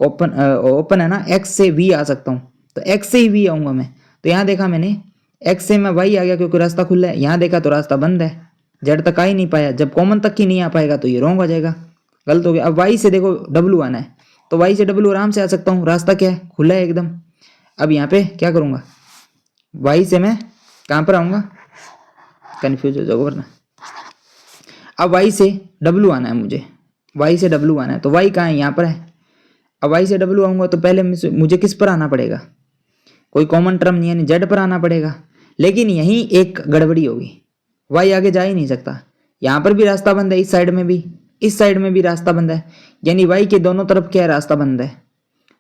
ओपन है ना, एक्स से वी आ सकता हूँ, तो एक्स से ही वी आऊँगा मैं। तो यहाँ देखा मैंने एक्स से मैं वाई आ गया क्योंकि रास्ता खुला है, यहाँ देखा तो रास्ता बंद है, जेड तक आ ही नहीं पाया, जब कॉमन तक ही नहीं आ पाएगा तो ये रॉन्ग हो जाएगा, गलत हो गया। अब वाई से देखो डब्लू आना है, तो वाई से डब्लू आराम से आ सकता हूँ, रास्ता क्या है, खुला है एकदम। अब यहाँ पे क्या करूँगा, वाई से मैं कहाँ पर आऊँगा, कन्फ्यूज हो जाओगे वरना। अब वाई से डब्लू आना है मुझे, वाई से डब्लू आना है, तो वाई कहाँ है, यहाँ पर है। अब वाई से डब्लू आऊँगा तो पहले मुझे किस पर आना पड़ेगा, कोई कॉमन टर्म नहीं, यानी जेड पर आना पड़ेगा। लेकिन यहीं एक गड़बड़ी होगी, वाई आगे जा ही नहीं सकता, यहाँ पर भी रास्ता बंद है, इस साइड में भी, इस साइड में भी रास्ता बंद है, यानी वाई के दोनों तरफ क्या है, रास्ता बंद है,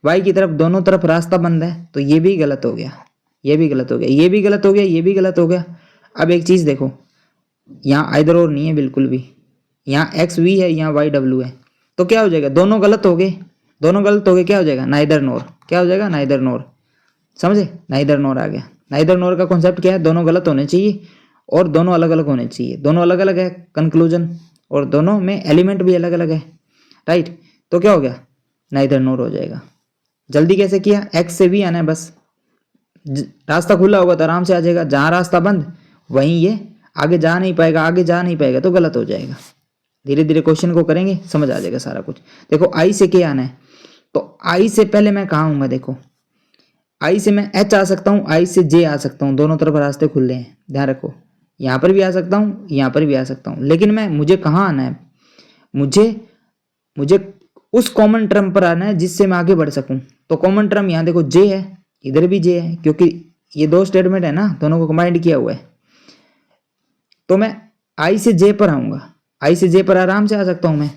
वाई की तरफ दोनों तरफ रास्ता बंद है, तो ये भी गलत हो गया, ये भी गलत हो गया, ये भी गलत हो गया, ये भी गलत हो गया। अब एक चीज़ देखो, यहाँ आइदर और नहीं है बिल्कुल भी, यहाँ एक्स वी है, यहाँ वाई डब्ल्यू है, तो क्या हो जाएगा, दोनों गलत हो गए, दोनों गलत हो गए, क्या हो जाएगा, नाइदर नोर, क्या हो जाएगा, नाइदर नोर, समझे, नाइदर नोर आ गया। नाइदर नोर का कॉन्सेप्ट क्या है, दोनों गलत होने चाहिए और दोनों अलग अलग होने चाहिए, दोनों अलग अलग है कंक्लूजन, और दोनों में एलिमेंट भी अलग अलग है, राइट। तो क्या हो गया, नाइदर नोर हो जाएगा। जल्दी कैसे किया, एक्स से भी आना है, बस रास्ता खुला होगा तो आराम से आ जाएगा, जहाँ रास्ता बंद वहीं ये आगे जा नहीं पाएगा, आगे जा नहीं पाएगा तो गलत हो जाएगा। धीरे धीरे क्वेश्चन को करेंगे, समझ आ जाएगा सारा कुछ। देखो आई से क्या आना है, तो आई से पहले मैं कहाँ आऊँगा, देखो आई से मैं एच आ सकता हूँ, आई से जे आ सकता हूँ, दोनों तरफ रास्ते खुले हैं, ध्यान रखो, यहाँ पर भी आ सकता हूँ, यहाँ पर भी आ सकता हूँ, लेकिन मुझे कहाँ आना है, मुझे उस कॉमन टर्म पर आना है जिससे मैं आगे बढ़ सकूं। तो कॉमन टर्म यहाँ देखो जे है, इधर भी जे है, क्योंकि ये दो स्टेटमेंट है ना, दोनों को कंबाइंड किया हुआ है। तो मैं आई से जे पर आऊँगा, आई से जे पर आराम से आ सकता हूँ मैं,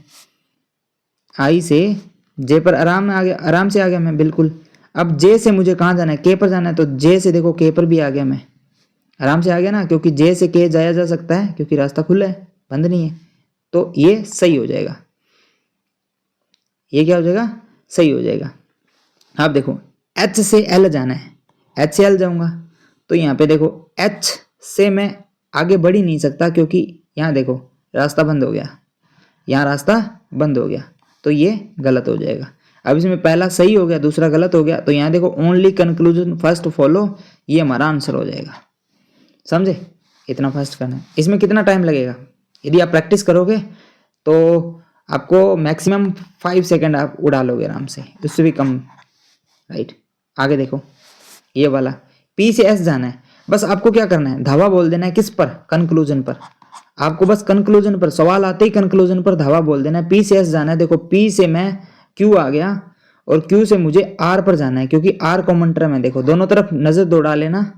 आई से जे पर आराम से आ गया मैं, बिल्कुल। अब जे से मुझे कहाँ जाना है, के पर जाना है, तो जे से देखो के पर भी आ गया मैं, आराम से आ गया ना, क्योंकि जे से के जाया जा सकता है, क्योंकि रास्ता खुला है, बंद नहीं है, तो ये सही हो जाएगा, ये क्या हो जाएगा, सही हो जाएगा। आप देखो एच से एल जाना है, एच से एल जाऊंगा, तो यहाँ पे देखो एच से मैं आगे बढ़ ही नहीं सकता, क्योंकि यहाँ देखो रास्ता बंद हो गया, यहाँ रास्ता बंद हो गया, तो ये गलत हो जाएगा। अब इसमें पहला सही हो गया, दूसरा गलत हो गया, तो यहाँ देखो ओनली कंक्लूजन फर्स्ट फॉलो, ये हमारा आंसर हो जाएगा, समझे। इतना फास्ट करना है। इसमें कितना टाइम लगेगा, यदि आप प्रैक्टिस करोगे तो आपको मैक्सिमम 5 सेकंड आप उड़ा लोगे आराम से, उससे भी कम, राइट। आगे देखो ये वाला पी से एस जाना है, बस आपको क्या करना है, धावा बोल देना है, किस पर, कंक्लूजन पर। आपको बस कंक्लूजन पर, सवाल आते ही कंक्लूजन पर धावा बोल देना है। पी से एस जाना है, देखो पी से मैं क्यू आ गया और क्यू से मुझे आर पर जाना है, क्योंकि आर कॉमन टर्म है। देखो दोनों तरफ नजर दौड़ा लेना,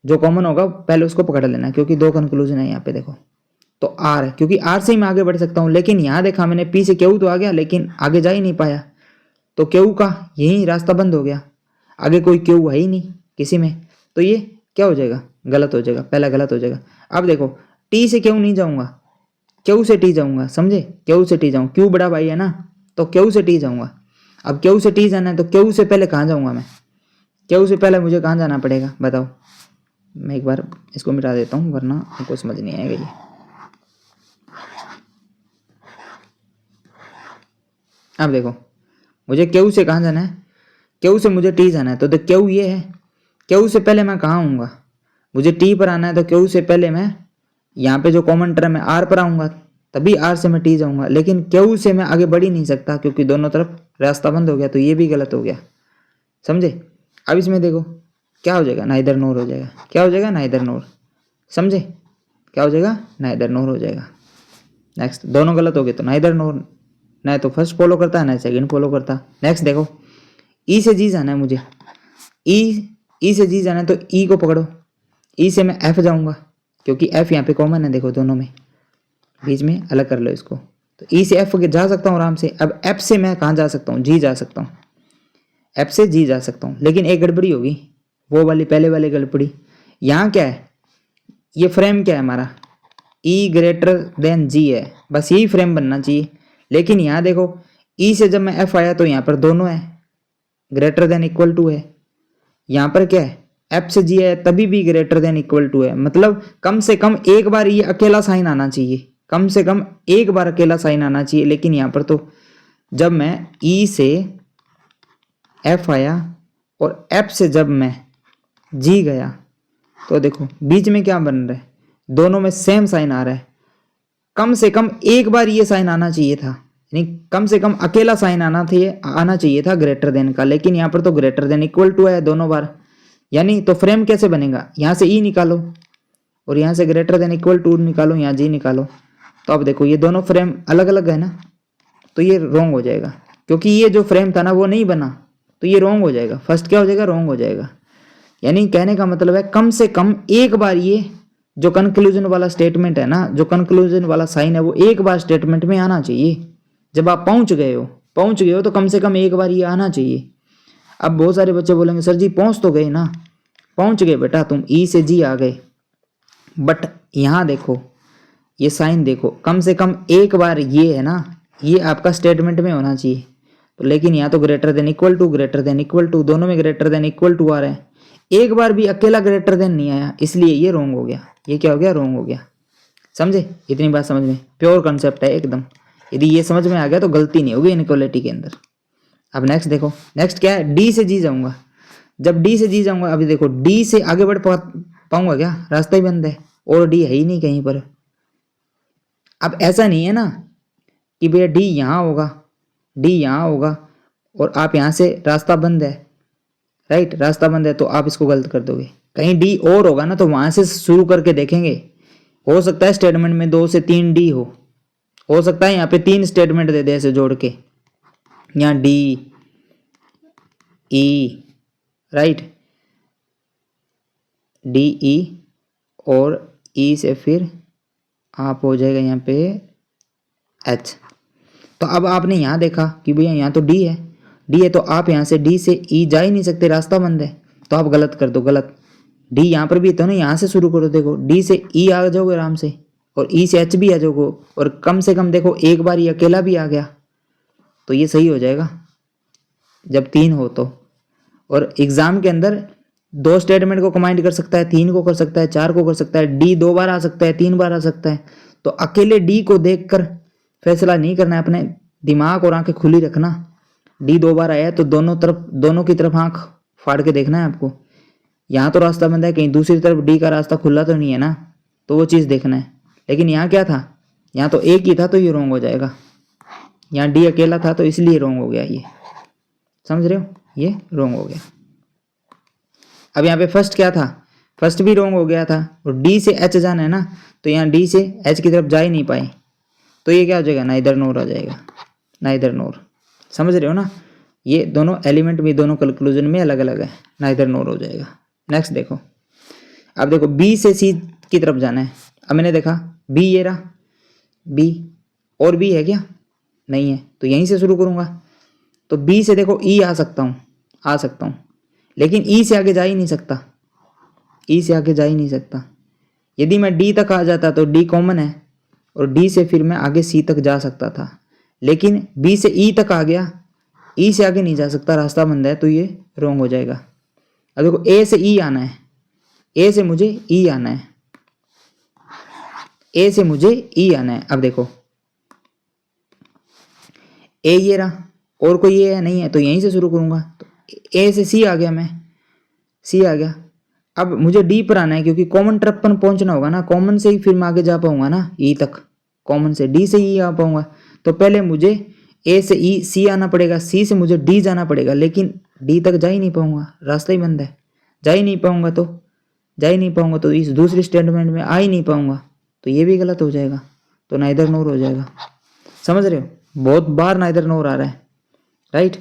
जो कॉमन होगा पहले उसको पकड़ लेना, क्योंकि दो कंक्लूजन है यहाँ पे देखो, तो आर है, क्योंकि आर से ही मैं आगे बढ़ सकता हूँ। लेकिन यहाँ देखा मैंने पी से क्यू तो आ गया, लेकिन आगे जा ही नहीं पाया, तो क्यू का यही रास्ता बंद हो गया, आगे कोई क्यू है ही नहीं किसी में, तो ये क्या हो जाएगा, गलत हो जाएगा, पहला गलत हो जाएगा। अब देखो टी से क्यू नहीं जाऊँगा, क्यू से टी जाऊँगा, समझे, क्यू से टी जाऊँ, क्यू बड़ा भाई है ना, तो क्यू से टी जाऊँगा। अब क्यू से टी जाना है तो क्यू से पहले कहाँ जाऊँगा मैं, क्यू से पहले मुझे कहाँ जाना पड़ेगा बताओ। मैं एक बार इसको मिटा देता हूँ वरना आपको समझ नहीं आएगा ये। अब देखो मुझे क्यू से कहाँ जाना है, क्यू से मुझे टी जाना है, तो क्यू ये है, क्यू से पहले मैं कहाँ आऊँगा, मुझे टी पर आना है तो क्यू से पहले मैं यहाँ पे जो कॉमन टर्म है आर पर आऊँगा, तभी आर से मैं टी जाऊँगा। लेकिन क्यू से मैं आगे बढ़ ही नहीं सकता क्योंकि दोनों तरफ रास्ता बंद हो गया, तो ये भी गलत हो गया, समझे। अब इसमें देखो क्या हो जाएगा, नाइदर नोर हो जाएगा, क्या हो जाएगा, नाइदर नोर, समझे, क्या हो जाएगा, नाइदर नोर हो जाएगा। नेक्स्ट, दोनों गलत हो गए तो नाइदर नोर, ना तो फर्स्ट फॉलो करता है ना सेकंड फॉलो करता। नेक्स्ट देखो, ई से जी जाना है मुझे, ई से जी जाना है तो ई को पकड़ो, ई से मैं एफ जाऊंगा क्योंकि एफ यहाँ पे कॉमन है, देखो दोनों में, बीच में अलग कर लो इसको, तो ई से एफ जा सकता हूँ आराम से। अब एफ से मैं कहाँ जा सकता हूँ, जी जा सकता हूँ, एफ से जी जा सकता हूँ। लेकिन एक गड़बड़ी होगी, वो वाली पहले वाली गड़बड़ी, यहाँ क्या है, ये फ्रेम क्या है हमारा, ई ग्रेटर देन जी है, बस यही फ्रेम बनना चाहिए। लेकिन यहाँ देखो ई से जब मैं एफ आया तो यहाँ पर दोनों है, ग्रेटर देन इक्वल टू है, यहाँ पर क्या है, एफ से जी है तभी भी ग्रेटर देन इक्वल टू है, मतलब कम से कम एक बार ये अकेला साइन आना चाहिए, कम से कम एक बार अकेला साइन आना चाहिए। लेकिन यहाँ पर तो जब मैं ई से एफ आया और एफ से जब मैं जी गया तो देखो बीच में क्या बन रहा है, दोनों में सेम साइन आ रहा है, कम से कम एक बार ये साइन आना चाहिए था, यानी कम से कम अकेला साइन आना चाहिए था ग्रेटर देन का। लेकिन यहाँ पर तो ग्रेटर देन इक्वल टू है दोनों बार, यानी तो फ्रेम कैसे बनेगा, यहाँ से ई निकालो और यहाँ से ग्रेटर देन इक्वल टू निकालो, यहाँ जी निकालो, तो अब देखो ये दोनों फ्रेम अलग अलग है ना, तो ये रॉन्ग हो जाएगा क्योंकि ये जो फ्रेम था ना वो नहीं बना, तो ये रॉन्ग हो जाएगा, फर्स्ट क्या हो जाएगा, रॉन्ग हो जाएगा। यानी कहने का मतलब है कम से कम एक बार ये जो कंक्लूजन वाला स्टेटमेंट है ना, जो कंक्लूजन वाला साइन है वो एक बार स्टेटमेंट में आना चाहिए। जब आप पहुंच गए हो तो कम से कम एक बार ये आना चाहिए। अब बहुत सारे बच्चे बोलेंगे सर जी पहुंच तो गए ना, पहुंच गए बेटा तुम, ई से जी आ गए, बट यहाँ देखो ये साइन देखो, कम से कम एक बार ये है ना, ये आपका स्टेटमेंट में होना चाहिए। तो लेकिन यहाँ तो greater than equal to, greater than equal to, दोनों में ग्रेटर देन इक्वल टू आ रहा है, एक बार भी अकेला ग्रेटर देन नहीं आया, इसलिए ये रॉन्ग हो गया। ये क्या हो गया, रॉन्ग हो गया, समझे, इतनी बात समझ में, प्योर कंसेप्ट है एकदम। यदि ये समझ में आ गया तो गलती नहीं होगी इनइक्वालिटी के अंदर। अब नेक्स्ट देखो, नेक्स्ट क्या है, डी से जी जाऊंगा, जब डी से जी जाऊंगा, अभी देखो डी से आगे बढ़ पाऊंगा क्या, रास्ता ही बंद है और डी है ही नहीं कहीं पर। अब ऐसा नहीं है ना कि भैया डी यहाँ होगा, डी यहाँ होगा और आप यहाँ से रास्ता बंद है, राइट, रास्ता बंद है तो आप इसको गलत कर दोगे। कहीं डी और होगा ना तो वहां से शुरू करके देखेंगे, हो सकता है स्टेटमेंट में 2 से 3 डी हो सकता है यहाँ पे 3 स्टेटमेंट दे दे ऐसे जोड़ के, यहाँ D E, right, D E और ई से फिर आप हो जाएगा यहाँ पे एच। तो अब आपने यहाँ देखा कि भैया यहाँ तो डी है तो आप यहाँ से डी से ई जा ही नहीं सकते, रास्ता बंद है, तो आप गलत कर दो, गलत। डी यहाँ पर भी तो ना, यहाँ से शुरू करो, देखो डी से ई आ जाओगे आराम से और ई से एच भी आ जाओगे, और कम से कम देखो एक बार ये अकेला भी आ गया तो ये सही हो जाएगा जब 3 हो तो। और एग्जाम के अंदर 2 स्टेटमेंट को कंबाइन कर सकता है, 3 को कर सकता है, 4 को कर सकता है, डी 2 बार आ सकता है, 3 बार आ सकता है, तो अकेले डी को देखकर फैसला नहीं करना है, अपने दिमाग और आंखें खुली रखना। डी 2 बार आया है तो दोनों की तरफ आंख फाड़ के देखना है आपको, यहाँ तो रास्ता बंद है, कहीं दूसरी तरफ डी का रास्ता खुला तो नहीं है ना, तो वो चीज़ देखना है। लेकिन यहाँ क्या था, यहाँ तो एक ही था तो ये रॉन्ग हो जाएगा, यहाँ डी अकेला था तो इसलिए रॉन्ग हो गया, ये समझ रहे हो, ये रॉन्ग हो गया। अब यहाँ पे फर्स्ट क्या था, फर्स्ट भी रॉन्ग हो गया था, और डी से एच जाना है ना, तो यहाँ डी से एच की तरफ जा ही नहीं पाए, तो ये क्या हो जाएगा, नाइदर नोर आ जाएगा, नाइदर नोर, समझ रहे हो ना। ये दोनों एलिमेंट भी दोनों कंक्लूजन में अलग अलग है, नाइदर नोर हो जाएगा। नेक्स्ट देखो, अब देखो बी से सी की तरफ जाना है, अब मैंने देखा बी ये रहा, बी और बी है क्या, नहीं है, तो यहीं से शुरू करूँगा, तो बी से देखो ई आ सकता हूँ, लेकिन ई से आगे जा ही नहीं सकता, ई से आगे जा ही नहीं सकता। यदि मैं डी तक आ जाता तो डी कॉमन है, और डी से फिर मैं आगे सी तक जा सकता था, लेकिन बी से ई तक आ गया, ई से आगे नहीं जा सकता, रास्ता बंद है, तो ये रॉन्ग हो जाएगा। अब देखो ए से ई आना है, ए से मुझे ई आना है, ए से मुझे ई आना है। अब देखो ए ये रहा, और कोई ए है नहीं है, तो यहीं से शुरू करूंगा, तो ए से सी आ गया, मैं सी आ गया। अब मुझे डी पर आना है, क्योंकि कॉमन ट्रप पर पहुंचना होगा ना, कॉमन से ही फिर मैं आगे जा पाऊंगा ना ई तक, कॉमन से डी से ई आ पाऊंगा। तो पहले मुझे ए से ई सी आना पड़ेगा, सी से मुझे डी जाना पड़ेगा, लेकिन डी तक जा ही नहीं पाऊंगा, रास्ता ही बंद है, जा ही नहीं पाऊंगा, तो जा ही नहीं पाऊंगा, तो इस दूसरी स्टेटमेंट में आ ही नहीं पाऊंगा, तो ये भी गलत हो जाएगा, तो नाइदर नोर हो जाएगा। समझ रहे हो, बहुत बार नाइदर नोर आ रहा है, राइट।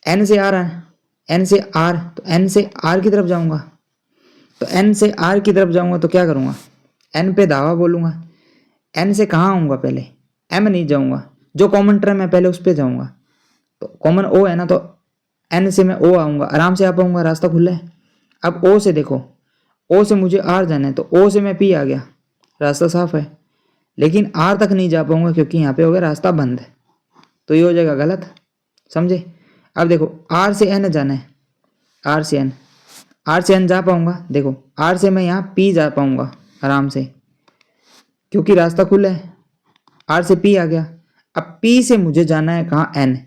एन से आर है, एन से आर, तो एन से आर की तरफ जाऊंगा, तो एन से आर की तरफ जाऊंगा तो क्या करूंगा, एन पे दावा बोलूंगा। एन से कहाँ आऊंगा, पहले एम नहीं जाऊंगा, जो कॉमन टर्म है पहले उस पर जाऊंगा, तो कॉमन ओ है ना, तो एन से मैं ओ आऊंगा, आराम से आ पाऊंगा, रास्ता खुला है। अब ओ से देखो, ओ से मुझे आर जाना है, तो ओ से मैं पी आ गया, रास्ता साफ है, लेकिन आर तक नहीं जा पाऊंगा, क्योंकि यहाँ पे हो गया रास्ता बंद है, तो ये हो जाएगा गलत। समझे। अब देखो आर से एन जाना है, आर से एन, आर से एन जा पाऊंगा, देखो आर से मैं यहाँ पी जा पाऊंगा आराम से, क्योंकि रास्ता खुला है, आर से पी आ गया। अब पी से मुझे जाना है कहाँ, एन,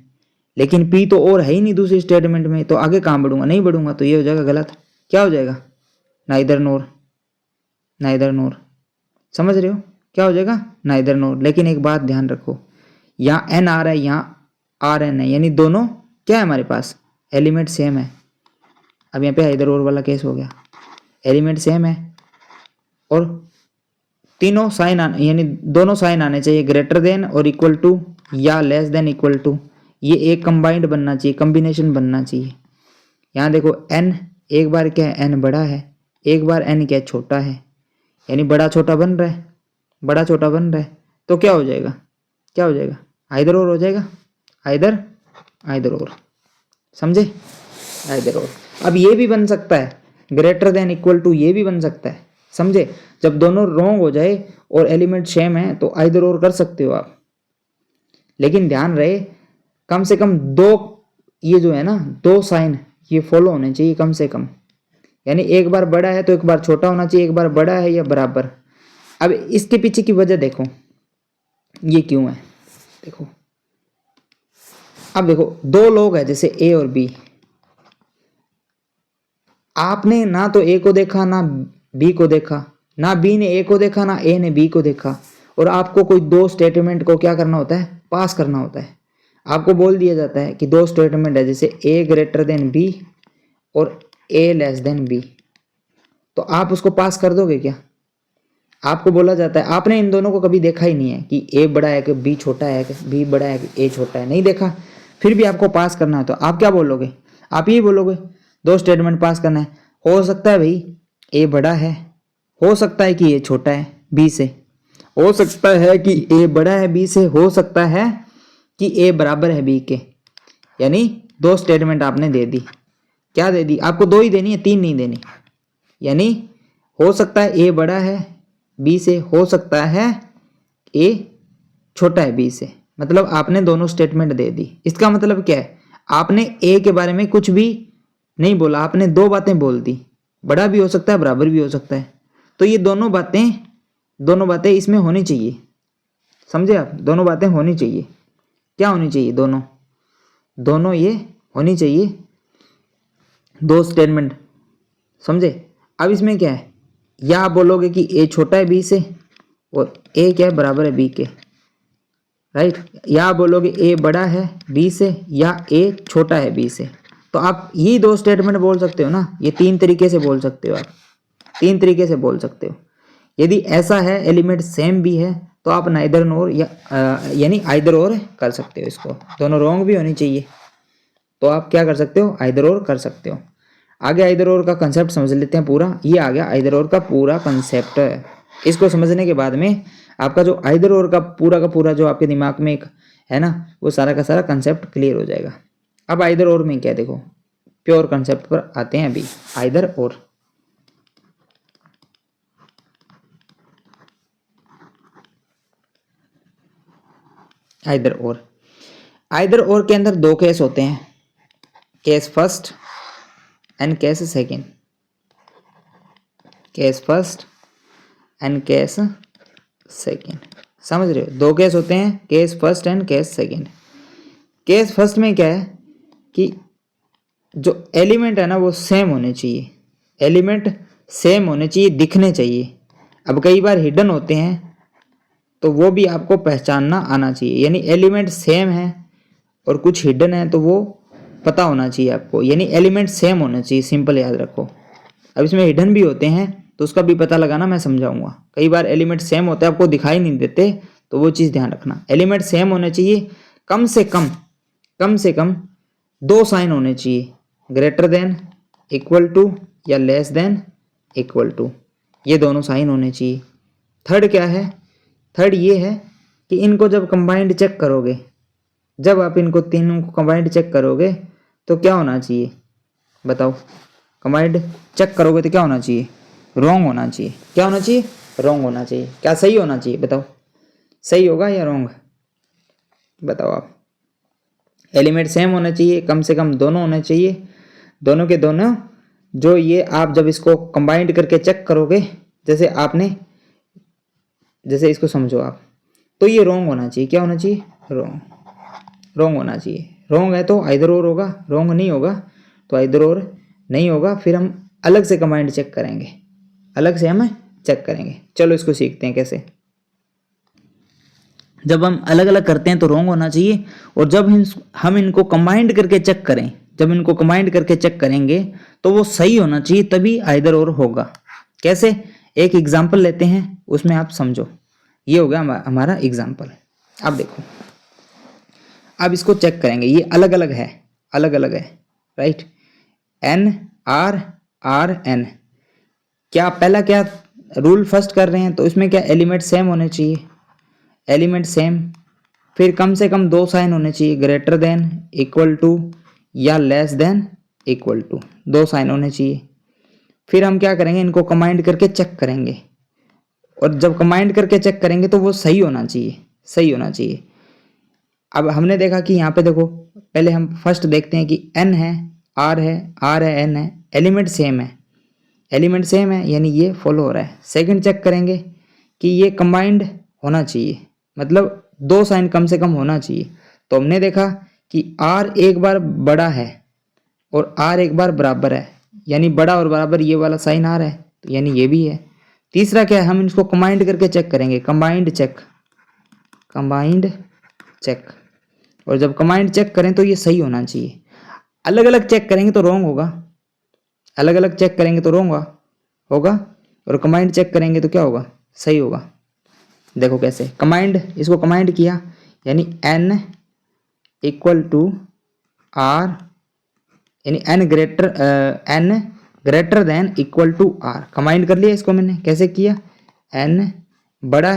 लेकिन पी तो और है ही नहीं दूसरी स्टेटमेंट में, तो आगे कहाँ बढ़ूंगा, नहीं बढ़ूंगा, तो ये हो जाएगा गलत। क्या हो जाएगा, नाइदर नोर, नाइदर नोर। समझ रहे हो, क्या हो जाएगा, नाइदर नोर। लेकिन एक बात ध्यान रखो, यहाँ एन आ रहा है, यहाँ आर एन है, यानी दोनों क्या है हमारे पास, एलिमेंट सेम है। अब यहाँ पे आइदर और वाला केस हो गया, एलिमेंट सेम है और तीनों साइन यानी दोनों साइन आने चाहिए, ग्रेटर देन और इक्वल टू या लेस देन इक्वल टू, ये एक कंबाइंड बनना चाहिए, कॉम्बिनेशन बनना चाहिए। यहाँ देखो एन एक बार क्या है, एन बड़ा है, एक बार एन क्या छोटा है, यानी बड़ा छोटा बन रहा है, बड़ा छोटा बन रहा है, तो क्या हो जाएगा, क्या हो जाएगा, आइदर और हो जाएगा, आइदर, आइदर और। समझे, आइदर और। अब ये भी बन सकता है ग्रेटर देन इक्वल टू, ये भी बन सकता है। समझे, जब दोनों रॉन्ग हो जाए और एलिमेंट सेम है तो आइदर और कर सकते हो आप, लेकिन ध्यान रहे कम से कम दो, ये जो है ना दो साइन ये फॉलो होने चाहिए कम से कम, यानी एक बार बड़ा है तो एक बार छोटा होना चाहिए, एक बार बड़ा है या बराबर। अब इसके पीछे की वजह देखो, ये क्यों है, देखो अब देखो दो लोग हैं जैसे ए और बी, आपने ना तो ए को देखा ना बी को देखा, ना बी ने ए को देखा ना ए ने बी को देखा, और आपको कोई दो स्टेटमेंट को क्या करना होता है, पास करना होता है। आपको बोल दिया जाता है कि दो स्टेटमेंट है जैसे ए ग्रेटर देन बी और ए लेस देन बी, तो आप उसको पास कर दोगे क्या। आपको बोला जाता है, आपने इन दोनों को कभी देखा ही नहीं है कि ए बड़ा है कि बी छोटा है कि बी बड़ा है कि ए छोटा है, नहीं देखा, फिर भी आपको पास करना है, तो आप क्या बोलोगे, आप यही बोलोगे दो स्टेटमेंट पास करना है। हो सकता है भाई ए बड़ा है, हो सकता है कि ए छोटा है बी से, हो सकता है कि ए बड़ा है बी से, हो सकता है कि ए बराबर है बी के, यानी दो स्टेटमेंट आपने दे दी। क्या दे दी, आपको दो ही देनी है, तीन नहीं देनी। यानी हो सकता है ए बड़ा है बी से, हो सकता है ए छोटा है बी से, मतलब आपने दोनों स्टेटमेंट दे दी। इसका मतलब क्या है, आपने ए के बारे में कुछ भी नहीं बोला, आपने दो बातें बोल दी, बड़ा भी हो सकता है बराबर भी हो सकता है, तो ये दोनों बातें इसमें होनी चाहिए। समझे आप, दोनों बातें होनी चाहिए। क्या होनी चाहिए, दोनों ये होनी चाहिए, दो स्टेटमेंट। समझे। अब इसमें क्या है, या आप बोलोगे कि ए छोटा है बी से और ए क्या है, बराबर है बी के, राइट, या आप बोलोगे ए बड़ा है बी से या ए छोटा है बी से, तो आप ये दो स्टेटमेंट बोल सकते हो ना, ये तीन तरीके से बोल सकते हो, आप तीन तरीके से बोल सकते हो। यदि ऐसा है एलिमेंट सेम भी है तो आप नाइदर नोर या यानी आइदर और कर सकते हो, इसको दोनों रॉन्ग भी होनी चाहिए, तो आप क्या कर सकते हो, आइदर और कर सकते हो। आगे आइदर और का कंसेप्ट समझ लेते हैं पूरा, ये आ गया आइदर और का पूरा कंसेप्ट। इसको समझने के बाद में आपका जो आइदर और का पूरा जो आपके दिमाग में एक है ना, वो सारा का सारा कंसेप्ट क्लियर हो जाएगा। अब आइदर और में क्या, देखो प्योर कंसेप्ट पर आते हैं अभी। आइदर और, आइदर और। आइदर और के अंदर दो केस होते हैं, case first and case second, case first and case second. समझ रहे हो, दो केस होते हैं, case first and case second. Case first में क्या है कि जो एलिमेंट है ना वो सेम होने चाहिए, एलिमेंट सेम होने चाहिए, दिखने चाहिए। अब कई बार हिडन होते हैं तो वो भी आपको पहचानना आना चाहिए, यानी एलिमेंट सेम है और कुछ हिडन है तो वो पता होना चाहिए आपको, यानी एलिमेंट सेम होना चाहिए, सिंपल याद रखो। अब इसमें हिडन भी होते हैं तो उसका भी पता लगाना मैं समझाऊंगा। कई बार एलिमेंट सेम होते हैं आपको दिखाई नहीं देते, तो वो चीज़ ध्यान रखना। एलिमेंट सेम होने चाहिए, कम से कम दो साइन होने चाहिए, ग्रेटर देन, इक्वल टू या लेस देन, इक्वल टू, ये दोनों साइन होने चाहिए। थर्ड क्या है, थर्ड ये है कि इनको जब कंबाइंड चेक करोगे, जब आप इनको तीनों को कंबाइंड चेक करोगे तो क्या होना चाहिए बताओ, कंबाइंड चेक करोगे तो क्या होना चाहिए, रॉन्ग होना चाहिए। क्या होना चाहिए, रॉन्ग होना चाहिए। क्या सही होना चाहिए बताओ, सही होगा या रॉन्ग, बताओ आप। एलिमेंट सेम होना चाहिए, कम से कम दोनों होने चाहिए, दोनों के दोनों। जो ये आप जब इसको कंबाइंड करके चेक करोगे, जैसे आपने, जैसे इसको समझो आप, तो ये रॉन्ग होना चाहिए। क्या होना चाहिए, रॉन्ग होना चाहिए। रॉन्ग है तो आइदर और होगा, रॉन्ग नहीं होगा तो आइदर और नहीं होगा। फिर हम अलग से कंबाइंड चेक करेंगे, अलग से हम चेक करेंगे। चलो इसको सीखते हैं कैसे। जब हम अलग अलग करते हैं तो रॉन्ग होना चाहिए, और जब हम इनको कंबाइंड करके चेक करें, जब इनको कंबाइंड करके चेक करेंगे तो वो सही होना चाहिए, तभी आइदर और होगा। कैसे, एक एग्जाम्पल लेते हैं, उसमें आप समझो। ये हो गया हमारा एग्जाम्पल। अब देखो, अब इसको चेक करेंगे, ये अलग अलग है, अलग अलग है, right. N R R N, क्या पहला क्या रूल फर्स्ट कर रहे हैं, तो इसमें क्या एलिमेंट सेम होने चाहिए, एलिमेंट सेम। फिर कम से कम दो साइन होने चाहिए, ग्रेटर देन, इक्वल टू या लेस देन, इक्वल टू, दो साइन होने चाहिए। फिर हम क्या करेंगे, इनको कंबाइंड करके चेक करेंगे, और जब कंबाइंड करके चेक करेंगे तो वो सही होना चाहिए, सही होना चाहिए। अब हमने देखा कि यहाँ पे देखो, पहले हम फर्स्ट देखते हैं कि एन है, आर है, आर है, एन है, एलिमेंट सेम है, एलिमेंट सेम है, यानी ये फॉलो हो रहा है। सेकंड चेक करेंगे कि ये कंबाइंड होना चाहिए, मतलब दो साइन कम से कम होना चाहिए। तो हमने देखा कि आर एक बार बड़ा है और आर एक बार बराबर है, यानी बड़ा और बराबर ये वाला साइन आ रहा है, तो यानी ये भी है। तीसरा क्या है, हम इसको कंबाइंड करके चेक करेंगे, कंबाइंड चेक, कंबाइंड चेक। और जब कंबाइंड चेक करें तो ये सही होना चाहिए। अलग अलग चेक करेंगे तो रॉन्ग होगा, अलग अलग चेक करेंगे तो रॉन्ग होगा, और कंबाइंड चेक करेंगे तो क्या होगा, सही होगा। देखो कैसे कंबाइंड, इसको कंबाइंड किया, यानी एन इक्वल टू आर, यानी N greater than equal to R. Combined कर लिया इसको मैंने, कैसे किया, एन बड़ा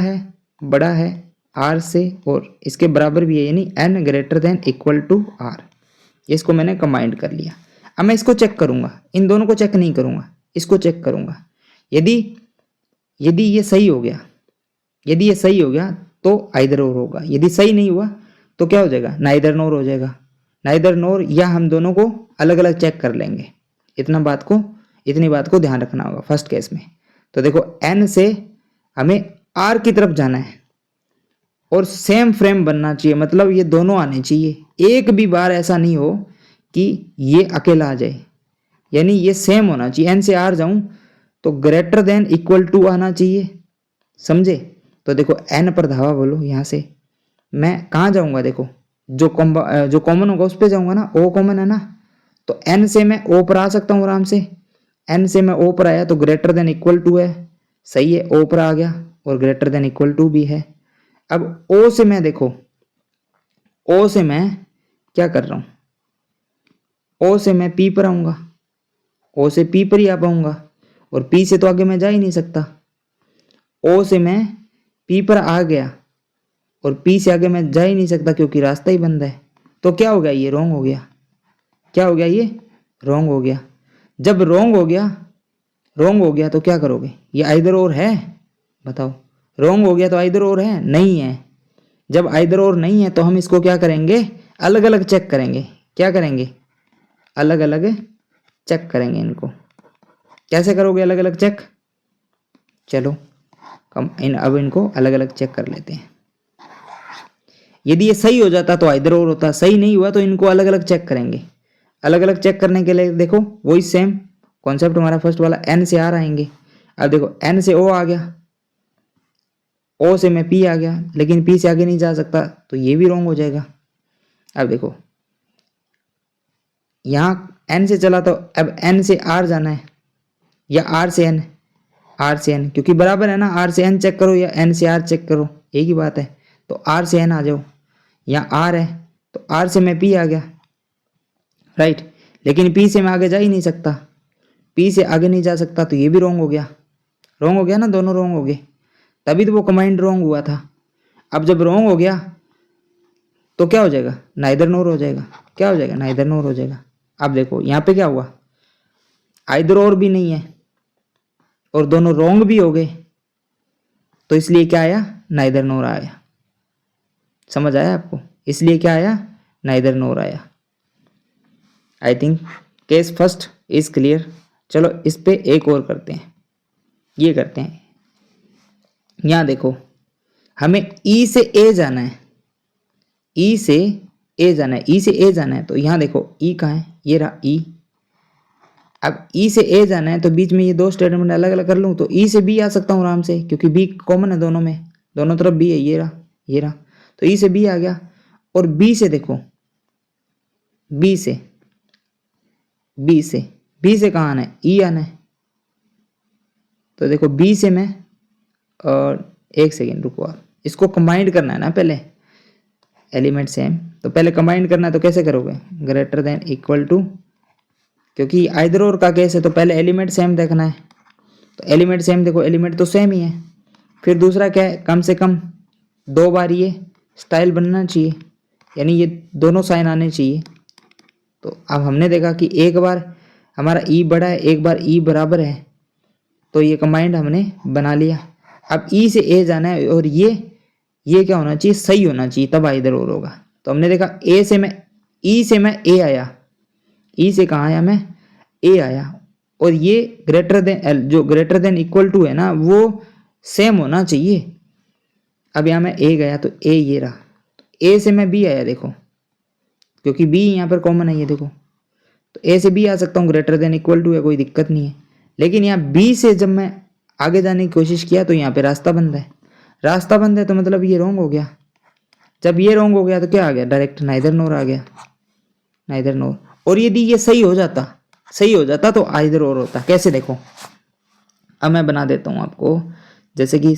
है आर से और इसके बराबर भी है, यानी N greater than equal to R. इसको मैंने कंबाइंड कर लिया। अब मैं इसको चेक करूंगा, इन दोनों को चेक नहीं करूंगा, इसको चेक करूंगा। यदि ये सही हो गया, यदि ये सही हो गया तो आइदर और होगा, यदि सही नहीं हुआ तो क्या हो जाएगा, नाइदर नोर हो जाएगा। नाइदर नोर, या हम दोनों को अलग अलग चेक कर लेंगे। इतनी बात को ध्यान रखना होगा फर्स्ट केस में। तो देखो एन से हमें आर की तरफ जाना है और सेम फ्रेम बनना चाहिए, मतलब ये दोनों आने चाहिए। एक भी बार ऐसा नहीं हो कि ये अकेला आ जाए, यानी ये सेम होना चाहिए। एन से आर जाऊं तो ग्रेटर देन इक्वल टू आना चाहिए, समझे। तो देखो एन पर धावा बोलो, यहाँ से मैं कहाँ जाऊंगा, देखो जो कॉमन होगा उस पर जाऊंगा ना, ओ कॉमन है ना, तो एन से मैं ओ पर आ सकता हूँ आराम से। एन से मैं ओ पर आया तो ग्रेटर देन इक्वल टू है, सही है, ओ पर आ गया और ग्रेटर देन इक्वल टू भी है। अब ओ से मैं देखो, ओ से मैं क्या कर रहा हूं, ओ से मैं पी पर आऊंगा, ओ से पी पर ही आ पाऊंगा, और पी से तो आगे मैं जा ही नहीं सकता। ओ से मैं पी पर आ गया और पी से आगे मैं जा ही नहीं सकता क्योंकि रास्ता ही बंद है। तो क्या हो गया, ये रॉन्ग हो गया। क्या हो गया, ये रॉन्ग हो गया। जब रॉन्ग हो गया तो क्या करोगे, ये आइदर और है, बताओ। रॉन्ग हो गया तो आइदर और है, नहीं है, जब आइदर और नहीं है तो हम इसको क्या करेंगे, अलग अलग चेक करेंगे। क्या करेंगे, अलग अलग चेक करेंगे इनको। कैसे करोगे अलग अलग चेक, चलो अब इनको अलग अलग चेक कर लेते हैं। यदि ये सही हो जाता तो आइदर और होता, सही नहीं हुआ तो इनको अलग अलग चेक करेंगे। अलग अलग चेक करने के लिए देखो वही सेम कॉन्सेप्ट हमारा फर्स्ट वाला, एन से आर आएंगे। अब देखो एन से ओ आ गया, ओ से मैं पी आ गया, लेकिन पी से आगे नहीं जा सकता तो ये भी रॉन्ग हो जाएगा। अब देखो यहाँ एन से चला तो अब एन से आर जाना है या आर से एन, आर से एन क्योंकि बराबर है ना, आर से एन चेक करो या एन से आर चेक करो, एक ही बात है। तो आर से एन आ जाओ, यहाँ आर है तो आर से मैं पी आ गया, राइट। लेकिन पी से मैं आगे जा ही नहीं सकता, पी से आगे नहीं जा सकता तो ये भी रॉन्ग हो गया, रॉन्ग हो गया ना, दोनों रॉन्ग हो गए, तभी तो वो कंबाइंड रॉन्ग हुआ था। अब जब रॉन्ग हो गया तो क्या हो जाएगा, नाइदर नोर हो जाएगा। क्या हो जाएगा, नाइदर नोर हो जाएगा। अब देखो यहाँ पे क्या हुआ, आइदर और भी नहीं है और दोनों रॉन्ग भी हो गए, तो इसलिए क्या आया, नाइदर नोर आया। समझ आया आपको, इसलिए क्या आया, नाइदर नोर आया। I think case first is clear. चलो इस पे एक और करते हैं, ये करते हैं। यहाँ देखो हमें ई से ए जाना है, ई से ए जाना है, ई से ए जाना है। तो यहाँ देखो ई कहाँ है, ये रहा ई। अब ई से ए जाना है तो बीच में ये दो स्टेटमेंट अलग अलग कर लूँ तो ई से बी आ सकता हूँ आराम से, क्योंकि बी कॉमन है दोनों में, दोनों तरफ बी है, ये रहा ये रहा। तो ई से बी आ गया। और बी से देखो, बी से बी से बी से कहाँ आना है, ई आना है। तो देखो बी से मैं, और एक सेकेंड रुको, आप इसको कंबाइंड करना है ना पहले, एलिमेंट सेम, तो पहले कंबाइंड करना है। तो कैसे करोगे, ग्रेटर देन इक्वल टू, क्योंकि आइदर और का केस है तो पहले एलिमेंट सेम देखना है। तो एलिमेंट सेम देखो, एलिमेंट तो सेम ही है। फिर दूसरा क्या है, कम से कम 2 बार ये स्टाइल बनना चाहिए, यानी ये दोनों साइन आने चाहिए। तो अब हमने देखा कि एक बार हमारा ई बड़ा है, एक बार ई बराबर है, तो ये कंबाइंड हमने बना लिया। अब ई से ए जाना है और ये क्या होना चाहिए, सही होना चाहिए, तब आइदर और होगा। तो हमने देखा ए से मैं, ई से मैं ए आया, ई से कहाँ आया मैं, ए आया। और ये ग्रेटर देन एल, जो ग्रेटर देन इक्वल टू है ना, वो सेम होना चाहिए। अब यहाँ मैं ए गया तो ए ये रहा, ए से मैं बी आया देखो, क्योंकि बी यहाँ पर कॉमन है, ये देखो। तो ए से बी आ सकता हूँ, ग्रेटर देन इक्वल टू है, कोई दिक्कत नहीं है। लेकिन यहाँ बी से जब मैं आगे जाने की कोशिश किया तो यहाँ पे रास्ता बंद है, रास्ता बंद है तो मतलब ये रॉन्ग हो गया। जब ये रॉन्ग हो गया तो क्या आ गया, डायरेक्ट नाइदर नोर आ गया, नाइदर नोर। और यदि ये सही हो जाता, सही हो जाता तो आइदर और होता। कैसे देखो, अब मैं बना देता हूँ आपको, जैसे कि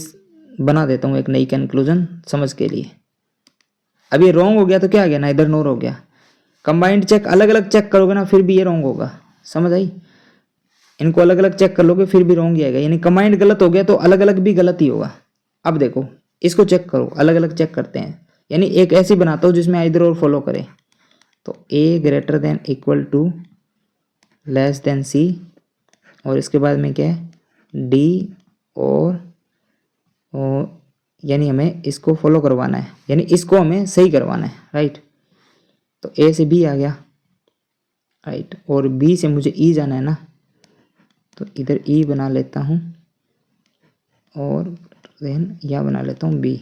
बना देता हूँ एक नई कंक्लूजन समझ के लिए। अब ये रॉन्ग हो गया तो क्या आ गया, नाइदर नोर हो गया। कंबाइंड चेक अलग अलग चेक करोगे ना फिर भी ये रॉन्ग होगा, समझ आई। इनको अलग अलग चेक कर लोगे फिर भी रॉन्ग ही आएगा, यानी कंबाइंड गलत हो गया तो अलग अलग भी गलत ही होगा। अब देखो इसको चेक करो, अलग अलग चेक करते हैं, यानी एक ऐसी बनाता हूँ जिसमें आइदर और फॉलो करे। तो A greater than equal to less than C, और इसके बाद में क्या है, डी और यानी हमें इसको फॉलो करवाना है, यानी इसको हमें सही करवाना है, राइट। तो ए से बी आ गया, राइट। और बी से मुझे ई जाना है ना, तो इधर ई बना लेता हूँ और देन यह बना लेता हूँ बी।